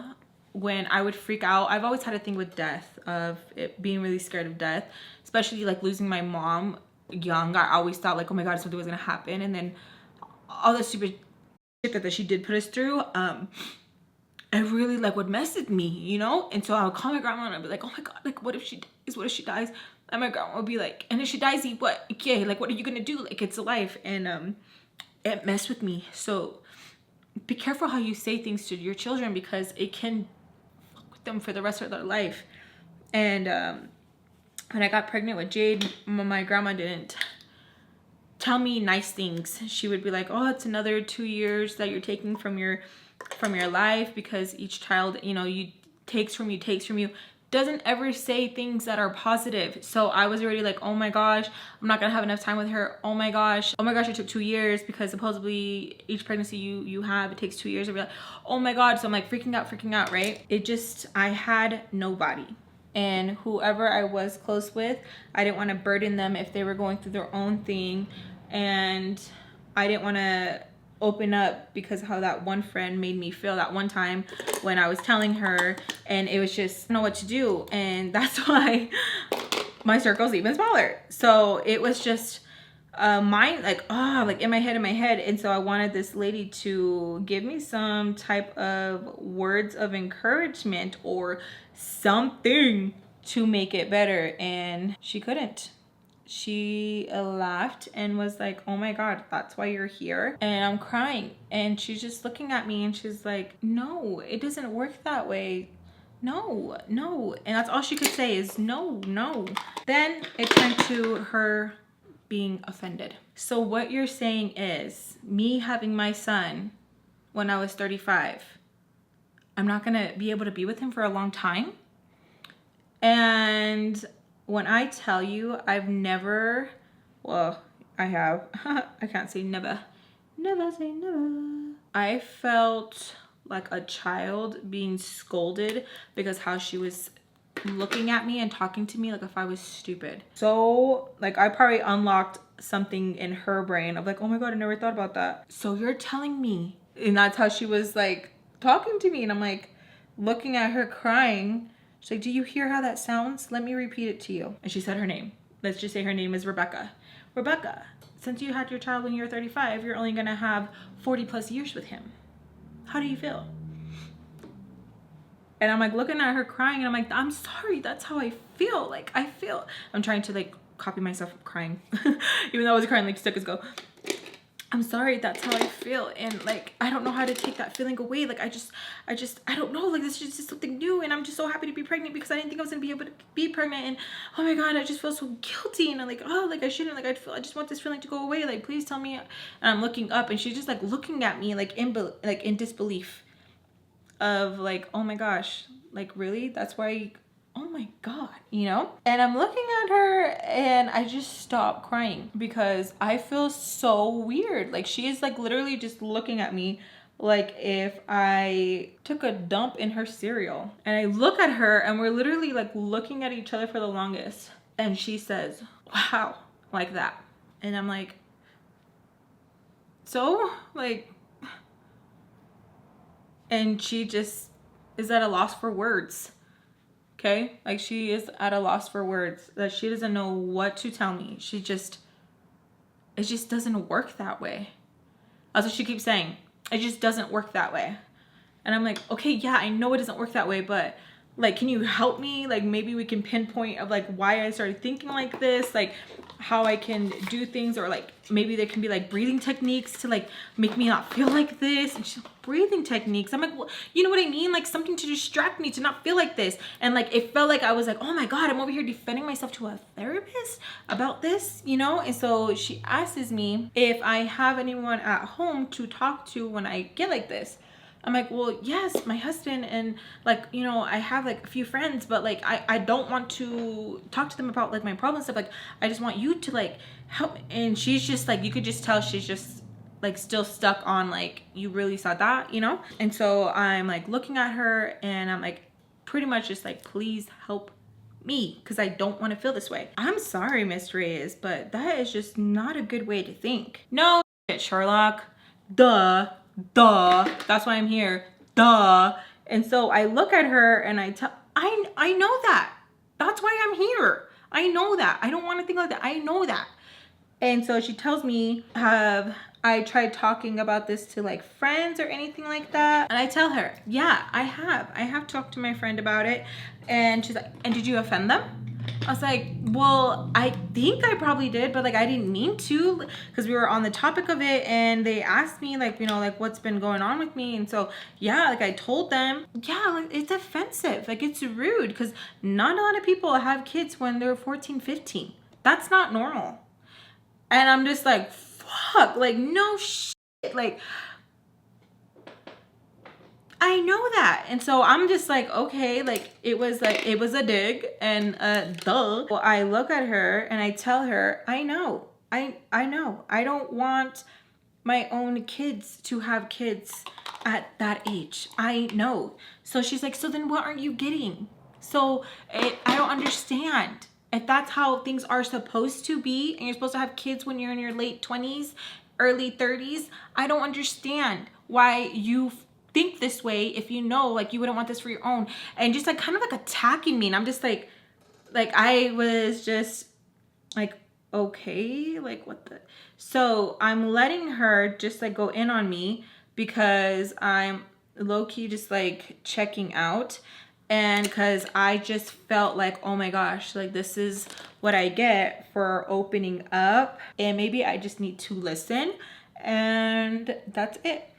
when I would freak out, I've always had a thing with death, of it being really scared of death, especially like losing my mom young. I always thought like, oh my god, something was gonna happen, and then all the stupid shit that she did put us through, it really like would mess with me, you know? And so I would call my grandma and I'd be like, oh my god, like what if she dies? And my grandma would be like, and if she dies, what? Okay, like what are you gonna do? Like it's life. And it messed with me. So be careful how you say things to your children, because it can fuck with them for the rest of their life. And when I got pregnant with Jade, my grandma didn't tell me nice things. She would be like, oh, it's another 2 years that you're taking from your life, because each child, you know, takes from you, doesn't ever say things that are positive. So I was already like, oh my gosh, I'm not gonna have enough time with her. Oh my gosh, it took 2 years, because supposedly each pregnancy you have, it takes 2 years. I'd be like, oh my god. So I'm like freaking out, right? I had nobody. And whoever I was close with, I didn't want to burden them if they were going through their own thing. And I didn't want to open up because of how that one friend made me feel that one time when I was telling her, and it was just, I don't know what to do. And that's why my circle's even smaller. So it was just mine, like, like in my head. And so I wanted this lady to give me some type of words of encouragement or something to make it better, and she couldn't. She laughed and was like, oh my god, that's why you're here. And I'm crying, and she's just looking at me and she's like, no, it doesn't work that way. No. And that's all she could say is no. Then it turned to her being offended. So what you're saying is, me having my son when I was 35, I'm not gonna be able to be with him for a long time? And when I tell you, I've never, well, I have, I can't say never, never say never. I felt like a child being scolded because how she was looking at me and talking to me like if I was stupid. So like I probably unlocked something in her brain of like, oh my God, I never thought about that. So you're telling me, and that's how she was like talking to me, and I'm like looking at her crying. She's like, do you hear how that sounds? Let me repeat it to you. And she said her name. Let's just say her name is Rebecca. Rebecca, since you had your child when you were 35, you're only gonna have 40 plus years with him. How do you feel? And I'm like looking at her crying, and I'm like, I'm sorry, that's how I feel. Like I feel, I'm trying to like copy myself crying. Even though I was crying like seconds ago. I'm sorry, that's how I feel. And like, I don't know how to take that feeling away. Like I don't know, like this is just something new, and I'm just so happy to be pregnant because I didn't think I was gonna be able to be pregnant. And oh my God, I just feel so guilty, and I'm like, oh, like I shouldn't, like I just want this feeling to go away. Like please tell me. And I'm looking up, and she's just like looking at me like in disbelief of like, oh my gosh, like really? That's why oh my God, you know? And I'm looking at her, and I just stop crying because I feel so weird. Like she is like literally just looking at me like if I took a dump in her cereal. And I look at her, and we're literally like looking at each other for the longest. And she says, wow, like that. And I'm like, so like, and she just is at a loss for words. Okay, like she is at a loss for words, that she doesn't know what to tell me. It just doesn't work that way. That's what she keeps saying. It just doesn't work that way. And I'm like, okay, yeah, I know it doesn't work that way, but like, can you help me? Like maybe we can pinpoint of like why I started thinking like this, like how I can do things, or like maybe there can be like breathing techniques to like make me not feel like this. And she's like, breathing techniques. I'm like, well, you know what I mean? Like something to distract me to not feel like this. And like it felt like I was like, oh my God, I'm over here defending myself to a therapist about this, you know? And so she asks me if I have anyone at home to talk to when I get like this. I'm like, well, yes, my husband, and like, you know, I have like a few friends, but like I don't want to talk to them about like my problems stuff. Like I just want you to like help me. And she's just like, you could just tell she's just like still stuck on like, you really saw that, you know? And so I'm like looking at her, and I'm like pretty much just like, please help me, because I don't want to feel this way. I'm sorry, Miss Reyes, but that is just not a good way to think. No shit, Sherlock. Duh. That's why I'm here. Duh. And so I look at her, and I know that. That's why I'm here. I know that. I don't want to think like that. I know that. And so she tells me, have I tried talking about this to like friends or anything like that? And I tell her, yeah, I have talked to my friend about it. And she's like, and did you offend them? I was like, well, I think I probably did, but like I didn't mean to, because we were on the topic of it, and they asked me like, you know, like what's been going on with me. And so yeah, like I told them, yeah, like it's offensive, like it's rude, because not a lot of people have kids when they're 14, 15. That's not normal. And I'm just like, fuck, like no shit, like I know that. And so I'm just like, okay, like it was a dig, and duh. Well, I look at her and I tell her, I know. I don't want my own kids to have kids at that age. I know. So she's like, so then what aren't you getting? So I don't understand. If that's how things are supposed to be, and you're supposed to have kids when you're in your late 20s, early 30s, I don't understand why you think this way if you know like you wouldn't want this for your own. And just like kind of like attacking me, and I'm just like I was just like, okay, like what the. So I'm letting her just like go in on me because I'm low-key just like checking out, and because I just felt like, oh my gosh, like this is what I get for opening up, and maybe I just need to listen, and that's it.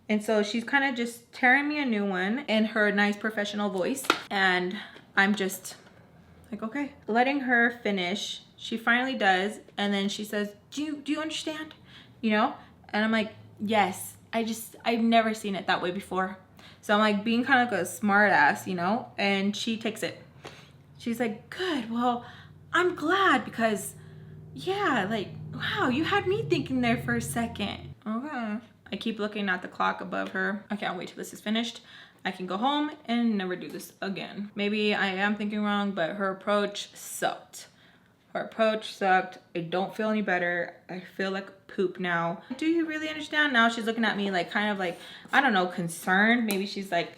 And so she's kind of just tearing me a new one in her nice professional voice. And I'm just like, okay. Letting her finish. She finally does. And then she says, do you understand? You know? And I'm like, yes. I've never seen it that way before. So I'm like being kind of like a smart ass, you know? And she takes it. She's like, good, well, I'm glad because, yeah, like, wow, you had me thinking there for a second. Okay. I keep looking at the clock above her. I can't wait till this is finished. I can go home and never do this again. Maybe I am thinking wrong, but her approach sucked. Her approach sucked. I don't feel any better. I feel like poop now. Do you really understand? Now she's looking at me like kind of like, I don't know, concerned. Maybe she's like,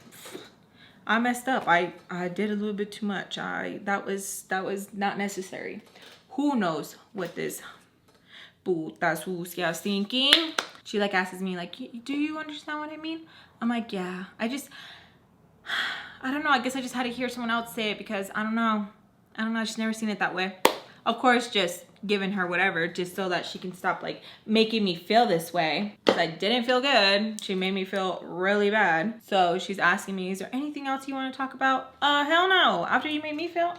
I messed up. I did a little bit too much. That was not necessary. Who knows what this puta sucia is thinking? She like asks me like, do you understand what I mean? I'm like, yeah. I don't know. I guess I just had to hear someone else say it because I don't know. I've just never seen it that way. Of course, just giving her whatever just so that she can stop like making me feel this way. Because I didn't feel good. She made me feel really bad. So she's asking me, is there anything else you want to talk about? Hell no. After you made me feel,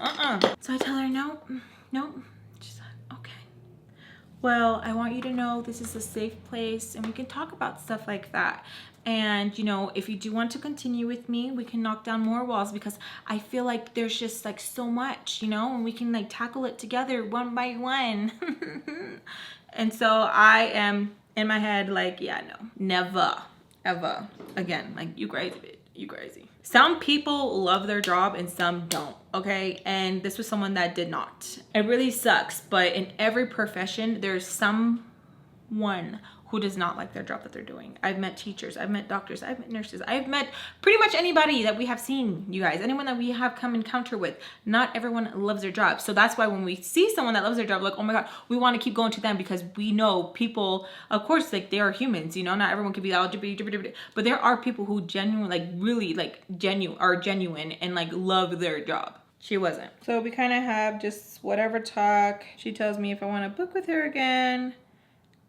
So I tell her, no. She's like, okay. Well, I want you to know this is a safe place and we can talk about stuff like that. And, you know, if you do want to continue with me, we can knock down more walls because I feel like there's just like so much, you know, and we can like tackle it together one by one. And so I am in my head like, yeah, no, never, ever again. Like, you crazy, bitch. You crazy. Some people love their job and some don't, okay? And this was someone that did not. It really sucks, but in every profession, there's someone who does not like their job that they're doing. I've met teachers, I've met doctors, I've met nurses, I've met pretty much anybody that we have seen, you guys, anyone that we have come encounter with. Not everyone loves their job. So that's why when we see someone that loves their job, like, oh my God, we want to keep going to them because we know people, of course, like they are humans, you know, not everyone can be LGBT, but there are people who genuinely, like really like genuine and like love their job. She wasn't. So we kind of have just whatever talk. She tells me if I want to book with her again,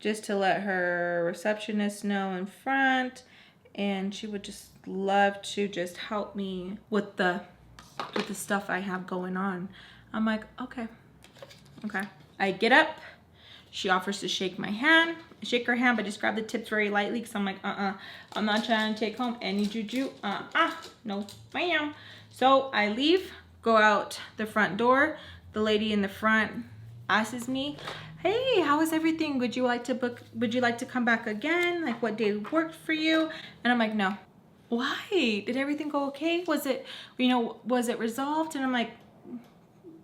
just to let her receptionist know in front, and she would just love to just help me with the stuff I have going on. I'm like, okay. I get up. She offers to shake my hand. I shake her hand, but just grab the tips very lightly because I'm like, I'm not trying to take home any juju. No, ma'am. So I leave, go out the front door. The lady in the front asks me, hey, how is everything? Would you like to come back again? Like, what day worked for you? And I'm like, no. Why? Did everything go okay? Was it resolved? And I'm like,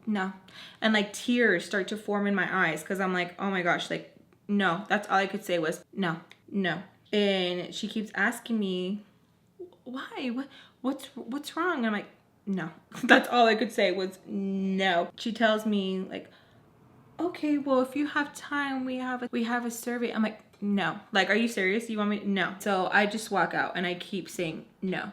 no. And like tears start to form in my eyes because I'm like, oh my gosh, like, no. That's all I could say was no. And she keeps asking me, why? What's wrong? And I'm like, no. That's all I could say was no. She tells me like, okay, well, if you have time, we have a survey. I'm like, no. Like, are you serious? You want me? No. So I just walk out and I keep saying no.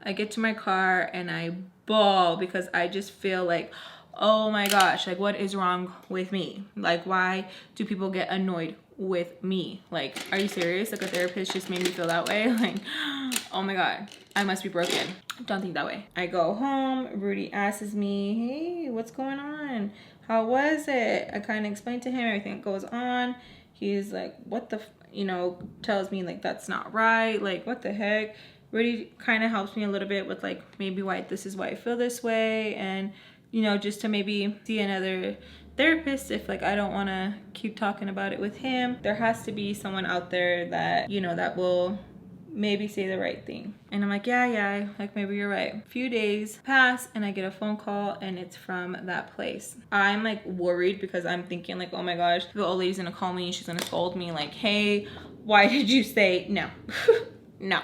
I get to my car and I bawl because I just feel like, oh my gosh, like what is wrong with me? Like, why do people get annoyed with me? Like, are you serious? Like, a therapist just made me feel that way? Like, oh my God, I must be broken. Don't think that way. I go home. Rudy asks me, hey, what's going on? How was it? I kind of explained to him everything that goes on. He's like, what the, tells me like, that's not right. Like, what the heck? Rudy kind of helps me a little bit with like, maybe this is why I feel this way. And, just to maybe see another therapist if like, I don't want to keep talking about it with him. There has to be someone out there that, that will maybe say the right thing. And I'm like, yeah, like maybe you're right. A few days pass and I get a phone call and it's from that place. I'm like worried because I'm thinking like, oh my gosh, the old lady's gonna call me and she's gonna scold me like, hey, why did you say no? No.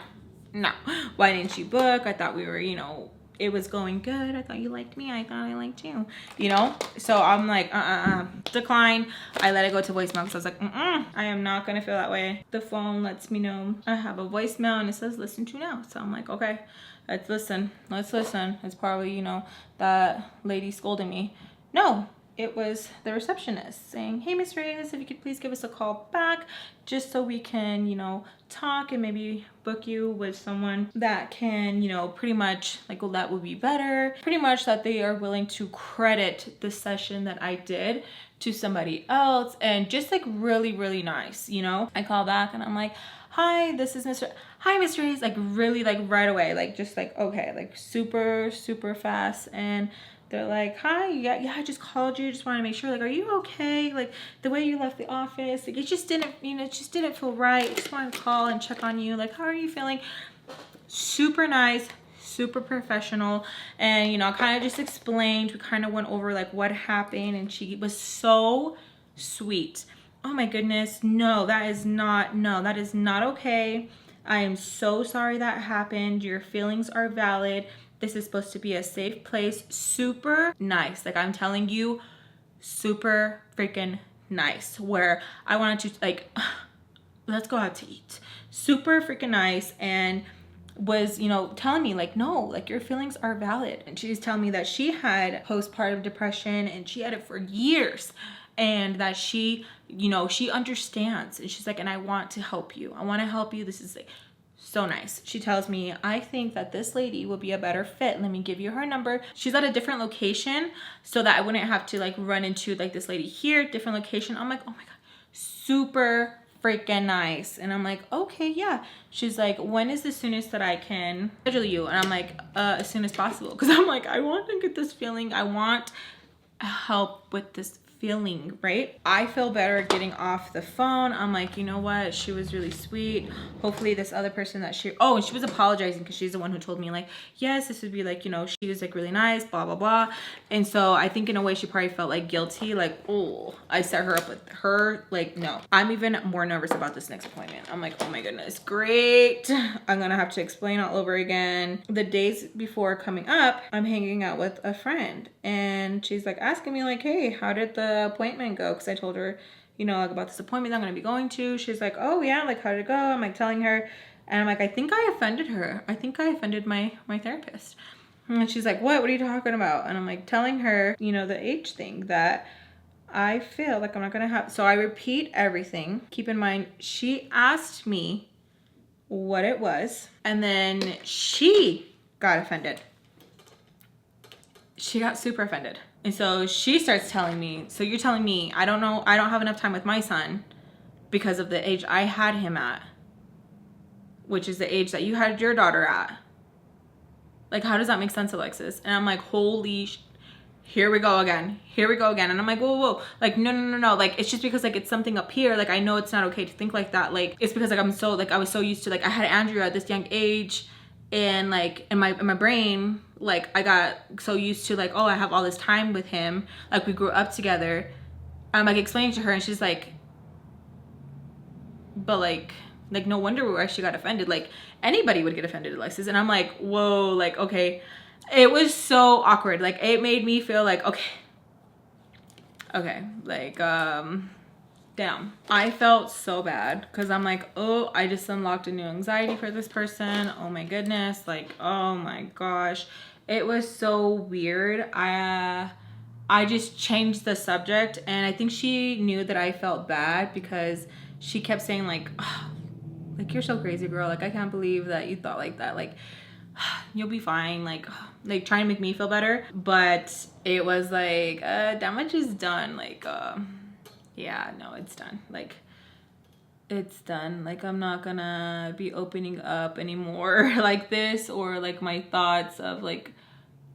Why didn't you book? I thought we were, it was going good. I thought you liked me. I thought I liked you, So I'm like, decline. I let it go to voicemail because I was like, I am not going to feel that way. The phone lets me know I have a voicemail and it says listen to now. So I'm like, okay, let's listen. It's probably, that lady scolding me. No, it was the receptionist saying, hey, Miss Reyes, if you could please give us a call back just so we can, talk and maybe book you with someone that can, pretty much like, well, that would be better. Pretty much that they are willing to credit the session that I did to somebody else and just like really, really nice, I call back and I'm like, hi, this is Hi, Miss Reyes, like really like right away, like just like, okay, like super, super fast. And They're like, hi, yeah, I just called you. Just want to make sure, like, are you okay? Like, the way you left the office, like, it just didn't, you know, it just didn't feel right. I just want to call and check on you. Like, how are you feeling? Super nice, super professional. And, you know, I kind of just explained, we kind of went over, like, what happened. And she was so sweet. Oh, my goodness. No, that is not okay. I am so sorry that happened. Your feelings are valid. This is supposed to be a safe place. Super nice. Like, I'm telling you, super freaking nice. Where I wanted to, like, let's go out to eat. Super freaking nice. And was, you know, telling me, like, no, like, your feelings are valid. And she's telling me that she had postpartum depression and she had it for years. And that she, you know, she understands. And she's like, and I want to help you. I want to help you. This is, like, so nice. She tells me, I think that this lady will be a better fit. Let me give you her number. She's at a different location so that I wouldn't have to, like, run into, like, this lady here, different location. I'm like, oh my God, super freaking nice. And I'm like, okay, yeah. She's like, when is the soonest that I can schedule you? And I'm like, as soon as possible. Because I'm like, I want to get this feeling. I want help with this feeling, right? I feel better getting off the phone. I'm like, you know what? She was really sweet. Hopefully this other person that and she was apologizing because she's the one who told me, like, yes, this would be, like, you know, she was, like, really nice, blah, blah, blah. And so I think in a way she probably felt, like, guilty, like, oh, I set her up with her. Like, no. I'm even more nervous about this next appointment. I'm like, oh my goodness, great. I'm gonna have to explain all over again. The days before coming up, I'm hanging out with a friend and she's, like, asking me, like, hey, how did the appointment go? Because I told her, you know, like, about this appointment I'm gonna be going to. She's like, oh yeah, like, how did it go? I'm, like, telling her, and I'm like, I think I offended her. I think I offended my therapist. And she's like, what are you talking about? And I'm, like, telling her, you know, the age thing, that I feel like I'm not gonna have. So I repeat everything. Keep in mind, she asked me what it was, and then she got offended. She got super offended. And so she starts telling me, so you're telling me I don't know, I don't have enough time with my son because of the age I had him at, which is the age that you had your daughter at. Like, how does that make sense, Alexis? And I'm like, holy here we go again. Here we go again. And I'm like, whoa, whoa, whoa. Like, no. Like, it's just because, like, it's something up here. Like, I know it's not okay to think like that. Like, it's because, like, I'm so, like, I was so used to, like, I had Andrew at this young age. And, like, in my brain, like, I got so used to, like, oh, I have all this time with him. Like, we grew up together. I'm, like, explaining to her, and she's like, but, like, no wonder we actually got offended. Like, anybody would get offended, Alexis. And I'm like, whoa, like, okay. It was so awkward. Like, it made me feel like, okay, like, damn. I felt so bad because I'm like, oh, I just unlocked a new anxiety for this person. Oh my goodness. Like, oh my gosh. It was so weird. I just changed the subject, and I think she knew that I felt bad because she kept saying, like, oh, like, you're so crazy, girl. Like, I can't believe that you thought like that. Like, you'll be fine. Like trying to make me feel better. But it was like, damage is done. Like, yeah, no, it's done. Like, it's done. Like, I'm not gonna be opening up anymore like this, or like my thoughts of, like,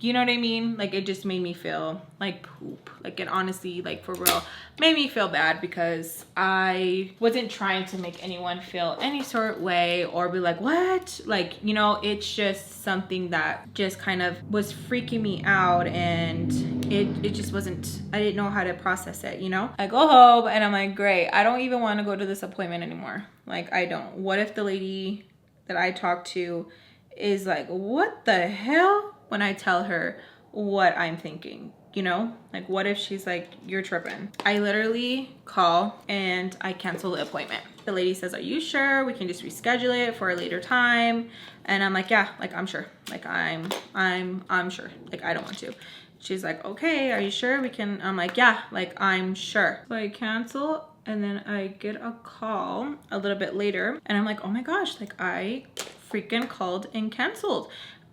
you know what I mean? Like, it just made me feel like poop. Like, it honestly, like, for real, made me feel bad because I wasn't trying to make anyone feel any sort of way or be like, what? Like, you know, it's just something that just kind of was freaking me out, and it just wasn't, I didn't know how to process it, you know? I go home and I'm like, great, I don't even want to go to this appointment anymore. Like, I don't. What if the lady that I talked to is like, what the hell? When I tell her what I'm thinking, you know? Like, what if she's like, you're tripping? I literally call and I cancel the appointment. The lady says, are you sure? We can just reschedule it for a later time. And I'm like, yeah, like, I'm sure. Like, I'm sure. Like, I don't want to. She's like, okay, are you sure we can? I'm like, yeah, like, I'm sure. So I cancel, and then I get a call a little bit later, and I'm like, oh my gosh, like, I freaking called and canceled.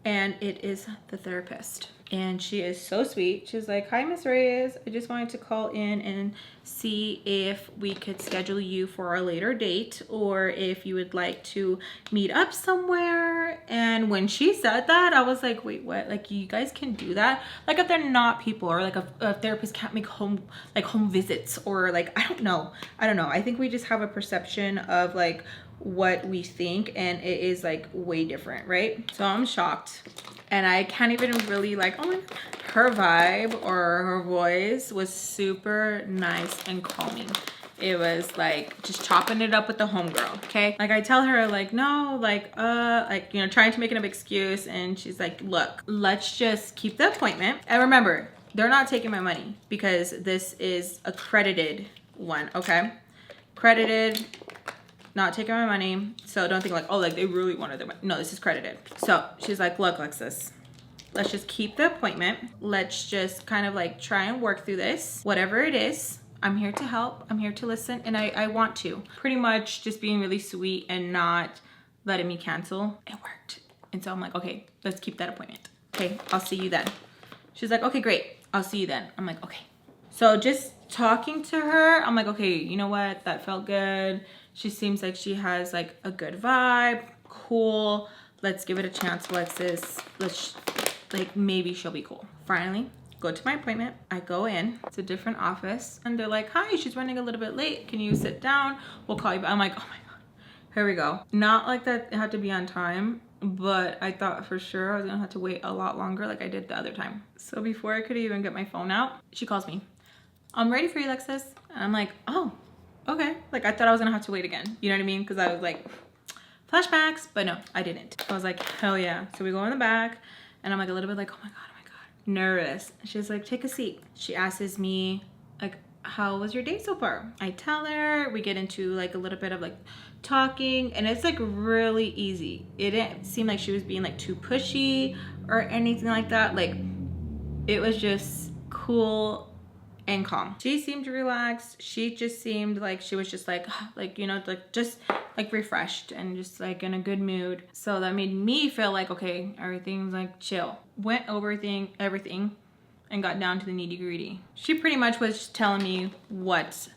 and it is the therapist. And she is so sweet. She's like, hi, Miss Reyes. I just wanted to call in and see if we could schedule you for a later date or if you would like to meet up somewhere. And when she said that, I was like, wait, what? Like, you guys can do that? Like, if they're not people, or like a therapist can't make home visits, or like, I don't know. I think we just have a perception of like what we think, and it is like way different, right? So I'm shocked. And I can't even really like, oh my God. Her vibe or her voice was super nice and calming. It was like just chopping it up with the homegirl, okay? Like I tell her like, no, like, you know, trying to make an excuse. And she's like, look, let's just keep the appointment. And remember, they're not taking my money because this is a credited one, okay? Credited, not taking my money. So don't think like, oh, like they really wanted their money. No, this is credited. So she's like, look, Alexis, let's just keep the appointment. Let's just kind of like try and work through this. Whatever it is, I'm here to help. I'm here to listen. And I want to. Pretty much just being really sweet and not letting me cancel. It worked. And so I'm like, okay, let's keep that appointment. Okay, I'll see you then. She's like, okay, great. I'll see you then. I'm like, okay. So just talking to her, I'm like, okay, you know what? That felt good. She seems like she has like a good vibe. Cool. Let's give it a chance, Alexis. Let's, like, maybe she'll be cool. Finally, go to my appointment. I go in. It's a different office. And they're like, hi, she's running a little bit late. Can you sit down? We'll call you back. I'm like, oh my God. Here we go. Not like that it had to be on time, but I thought for sure I was gonna have to wait a lot longer like I did the other time. So before I could even get my phone out, she calls me. I'm ready for you, Alexis. And I'm like, oh, okay. Like I thought I was gonna have to wait again. You know what I mean? Because I was like, flashbacks, but no, I didn't. I was like, hell yeah. So we go in the back and I'm like a little bit like, oh my God, nervous. She's like, take a seat. She asks me like, how was your day so far? I tell her, we get into like a little bit of like talking, and it's like really easy. It didn't seem like she was being like too pushy or anything like that. Like it was just cool and calm. She seemed relaxed. She just seemed like she was just like, you know, like just like refreshed and just like in a good mood. So that made me feel like, okay, everything's like chill. Went over everything and got down to the nitty gritty. She pretty much was just telling me what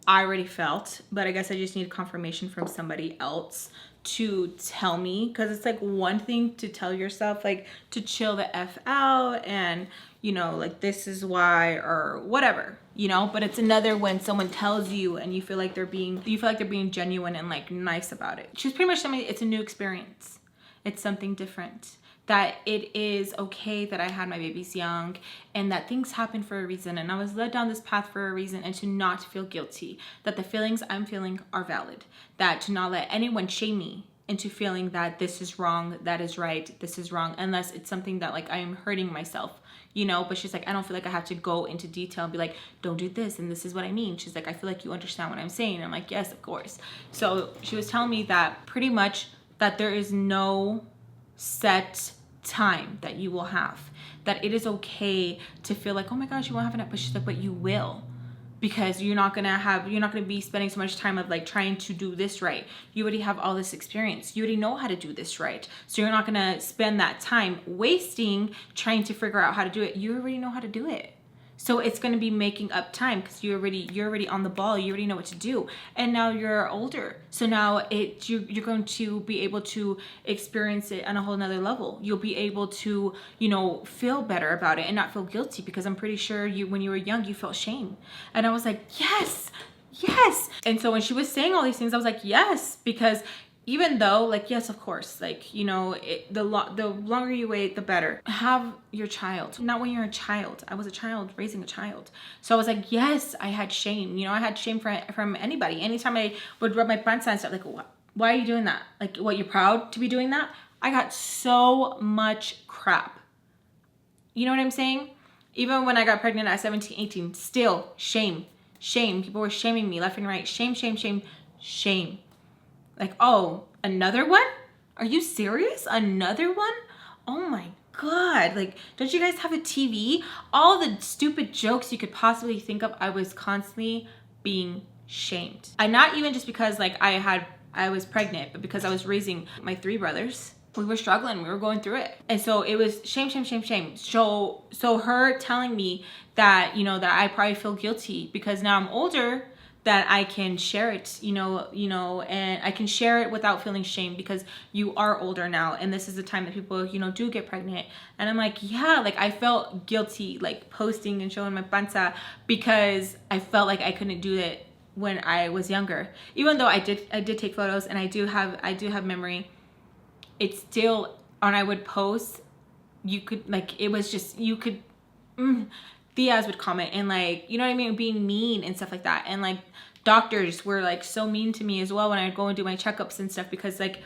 I already felt, but I guess I just need confirmation from somebody else to tell me, because it's like one thing to tell yourself like to chill the F out and, you know, like this is why or whatever, you know, but it's another when someone tells you and you feel like they're being genuine and like nice about it. She was pretty much telling me it's a new experience. It's something different. That it is okay that I had my babies young and that things happen for a reason and I was led down this path for a reason, and to not feel guilty, that the feelings I'm feeling are valid, that to not let anyone shame me into feeling that this is wrong, that is right, this is wrong, unless it's something that like I am hurting myself, you know. But she's like, I don't feel like I have to go into detail and be like, don't do this and this is what I mean. She's like, I feel like you understand what I'm saying. And I'm like, yes, of course. So she was telling me that pretty much that there is no set time that you will have, that it is okay to feel like, oh my gosh, you won't have enough, but she's like, but you will, because you're not gonna be spending so much time of like trying to do this right. You already have all this experience, you already know how to do this right, so you're not gonna spend that time wasting trying to figure out how to do it. You already know how to do it. So it's going to be making up time because you're already on the ball. You already know what to do. And now you're older. So now you're going to be able to experience it on a whole nother level. You'll be able to, you know, feel better about it and not feel guilty, because I'm pretty sure when you were young, you felt shame. And I was like, yes, yes. And so when she was saying all these things, I was like, yes, because even though, like, yes, of course, like, you know, the longer you wait, the better. Have your child. Not when you're a child. I was a child raising a child. So I was like, yes, I had shame. You know, I had shame from anybody. Anytime I would rub my breast and stuff, like, why are you doing that? Like, what, you're proud to be doing that? I got so much crap. You know what I'm saying? Even when I got pregnant at 17, 18, still shame. Shame. People were shaming me left and right. Shame, shame, shame, shame. Like, oh, another one? Are you serious? Another one? Oh my God. Like, don't you guys have a TV? All the stupid jokes you could possibly think of, I was constantly being shamed. And not even just because like I was pregnant, but because I was raising my 3 brothers. we were struggling, we were going through it. And so it was shame, shame, shame, shame. So her telling me that, you know, that I probably feel guilty because now I'm older, that I can share it, you know, and I can share it without feeling shame because you are older now. And this is the time that people, you know, do get pregnant. And I'm like, yeah, like I felt guilty, like posting and showing my panza because I felt like I couldn't do it when I was younger. Even though I did take photos and I do have memory, it's still, when I would post, you could, like, it was just, you could, Theas would comment and, like, you know what I mean, being mean and stuff like that. And like doctors were like so mean to me as well when I'd go and do my checkups and stuff, because like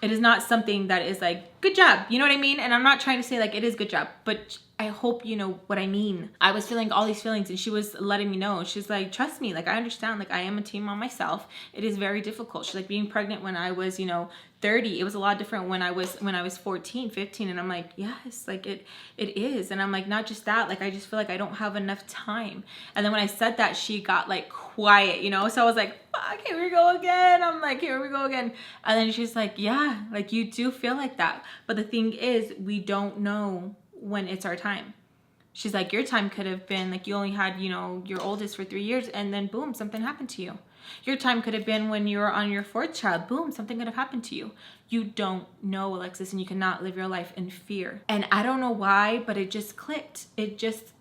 it is not something that is like good job, you know what I mean? And I'm not trying to say like it is good job, but I hope you know what I mean. I was feeling all these feelings and she was letting me know. She's like, trust me, like I understand, like I am a teen mom myself. It is very difficult. She's like, being pregnant when I was, you know, 30, it was a lot different when I was 14, 15. And I'm like, yes, like it is. And I'm like, not just that, like I just feel like I don't have enough time. And then when I said that, she got like quiet, you know? So I was like, fuck, here we go again. I'm like, here we go again. And then she's like, yeah, like you do feel like that. But the thing is, we don't know when it's our time. She's like, your time could have been like you only had, you know, your oldest for 3 years and then boom, something happened to you. Your time could have been when you were on your 4th child. Boom, something could have happened to you. You don't know, Alexis, and you cannot live your life in fear. And I don't know why, but it just clicked. It just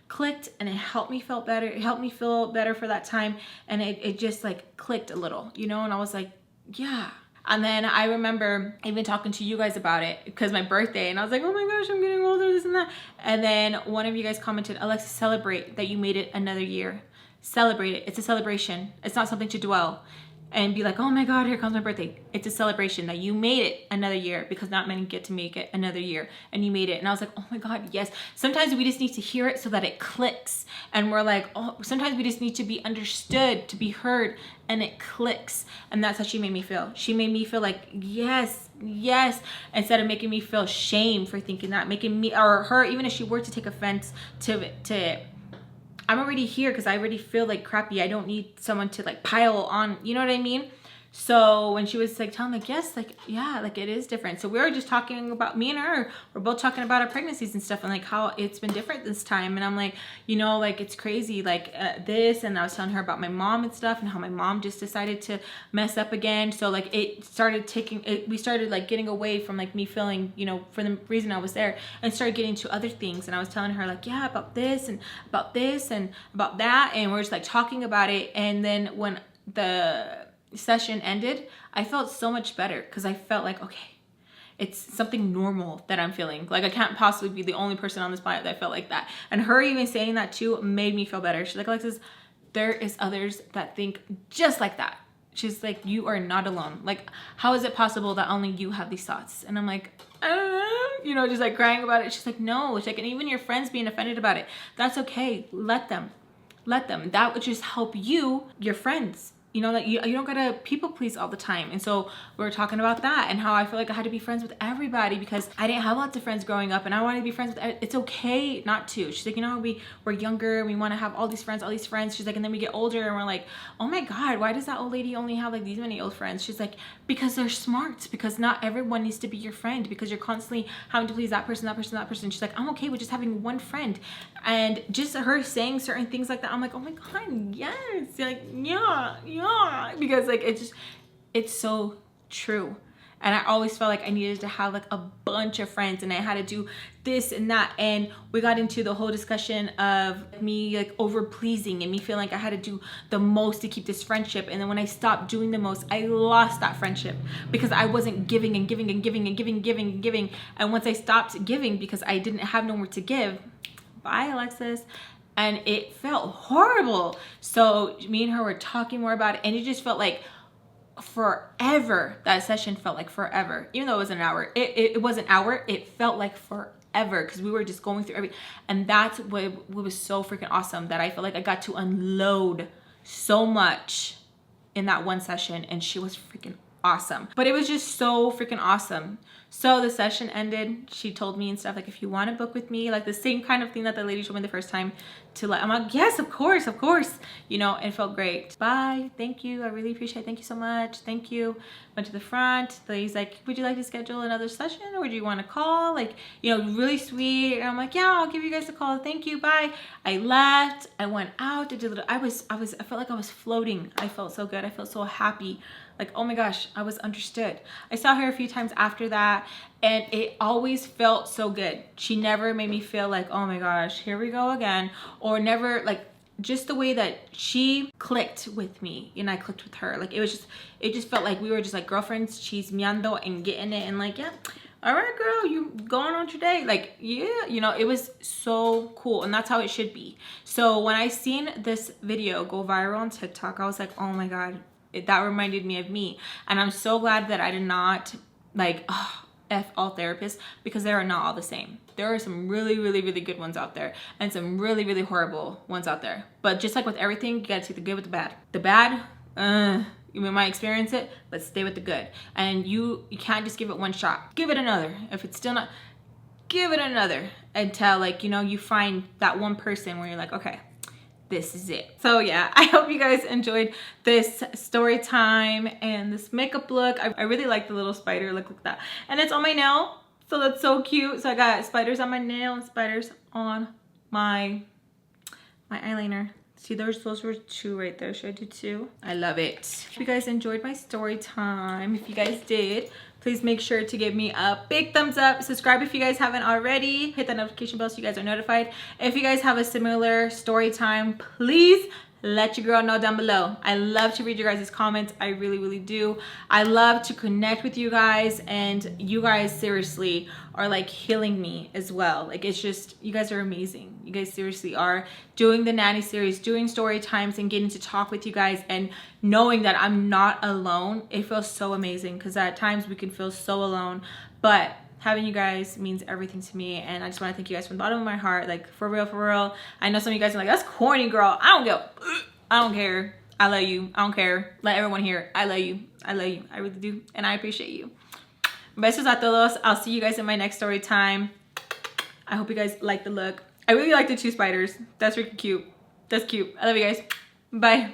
clicked, and it helped me feel better. It helped me feel better for that time. And it just like clicked a little, you know? And I was like, yeah. And then I remember even talking to you guys about it because my birthday, and I was like, oh my gosh, I'm getting older, this and that. And then one of you guys commented, Alexis, celebrate that you made it another year. Celebrate it. It's a celebration. It's not something to dwell and be like, oh my God, here comes my birthday. It's a celebration that you made it another year, because not many get to make it another year, and you made it. And I was like, oh my God, yes. Sometimes we just need to hear it so that it clicks. And we're like, oh, sometimes we just need to be understood, to be heard, and it clicks. And that's how she made me feel. She made me feel like, yes, yes, instead of making me feel shame for thinking that, making me, or her, even if she were to take offense to it, I'm already here because I already feel like crappy. I don't need someone to like pile on, you know what I mean? So when she was like telling me, like, yes, like, yeah, like it is different. So we were just talking about, me and her, we're both talking about our pregnancies and stuff and like how it's been different this time. And I'm like, you know, like it's crazy, like this. And I was telling her about my mom and stuff and how my mom just decided to mess up again. So like it started we started like getting away from like me feeling, you know, for the reason I was there, and started getting to other things. And I was telling her like, yeah, about this and about this and about that. And we're just like talking about it. And then when the session ended, I felt so much better because I felt like, okay, it's something normal that I'm feeling. Like I can't possibly be the only person on this planet that felt like that. And her even saying that too made me feel better. She's like, Alexis, there is others that think just like that. She's like, you are not alone. Like, how is it possible that only you have these thoughts? And I'm like, you know, just like crying about it. She's like, no, she's like, and even your friends being offended about it, that's okay. Let them. That would just help you, your friends. You know, that you don't gotta people please all the time. And so we were talking about that and how I feel like I had to be friends with everybody because I didn't have lots of friends growing up, and I wanted to be friends with, it's okay not to. She's like, you know, we're younger, we want to have all these friends. She's like, and then we get older and we're like, oh my God, why does that old lady only have like these many old friends? She's like, because they're smart, because not everyone needs to be your friend, because you're constantly having to please that person. She's like, I'm okay with just having one friend. And just her saying certain things like that, I'm like, oh my God, yes. You're like, yeah, because like it's so true. And I always felt like I needed to have like a bunch of friends, and I had to do this and that. And we got into the whole discussion of me like over pleasing and me feeling like I had to do the most to keep this friendship. And then when I stopped doing the most, I lost that friendship because I wasn't giving and giving and giving and giving and giving and giving. And once I stopped giving because I didn't have nowhere to give, bye, Alexis. And it felt horrible. So me and her were talking more about it, and it just felt like forever. That session felt like forever, even though it was an hour. It was an hour. It felt like forever because we were just going through everything. And that's what was so freaking awesome, that I felt like I got to unload so much in that one session, and she was freaking awesome. But it was just so freaking awesome. So the session ended. She told me and stuff like, if you want to book with me, like the same kind of thing that the lady told me the first time to like, I'm like, yes, of course, you know, it felt great. Bye, thank you, I really appreciate it, thank you so much, thank you. Went to the front, the lady's like, would you like to schedule another session or do you want to call? Like, you know, really sweet. And I'm like, yeah, I'll give you guys a call, thank you, bye. I left, I went out, I did a little, I felt like I was floating. I felt so good, I felt so happy. Like, oh my gosh, I was understood. I saw her a few times after that and it always felt so good. She never made me feel like, oh my gosh, here we go again. Or never, like, just the way that she clicked with me and I clicked with her. Like, it just felt like we were just like girlfriends chismeando and getting it and like, yeah, all right, girl, you going on your day. Like, yeah, you know, it was so cool and that's how it should be. So when I seen this video go viral on TikTok, I was like, oh my God, that reminded me of me. And I'm so glad that I did not like, F all therapists, because they are not all the same. There are some really, really, really good ones out there and some really, really horrible ones out there. But just like with everything, you gotta take the good with the bad. The bad, you might experience it, but stay with the good. And you can't just give it one shot. Give it another. If it's still not, give it another until, like, you know, you find that one person where you're like, okay, this is it. So yeah, I hope you guys enjoyed this story time and this makeup look. I really like the little spider look like that. And it's on my nail, so that's so cute. So I got spiders on my nail and spiders on my eyeliner. See, those were 2 right there. Should I do 2? I love it. If you guys enjoyed my story time, if you guys did, please make sure to give me a big thumbs up. Subscribe if you guys haven't already. Hit that notification bell so you guys are notified. If you guys have a similar story time, please let your girl know down below. I love to read your guys' comments. I really, really do. I love to connect with you guys, and you guys seriously are like healing me as well. Like, it's just, you guys are amazing. You guys seriously are. Doing the nanny series, doing story times, and getting to talk with you guys and knowing that I'm not alone, it feels so amazing, because at times we can feel so alone, but having you guys means everything to me. And I just want to thank you guys from the bottom of my heart. Like, for real, for real. I know some of you guys are like, that's corny, girl. I don't care. I love you. I don't care. Let everyone hear it. I love you. I love you. I really do. And I appreciate you. Besos a todos. I'll see you guys in my next story time. I hope you guys like the look. I really like the 2 spiders. That's freaking cute. That's cute. I love you guys. Bye.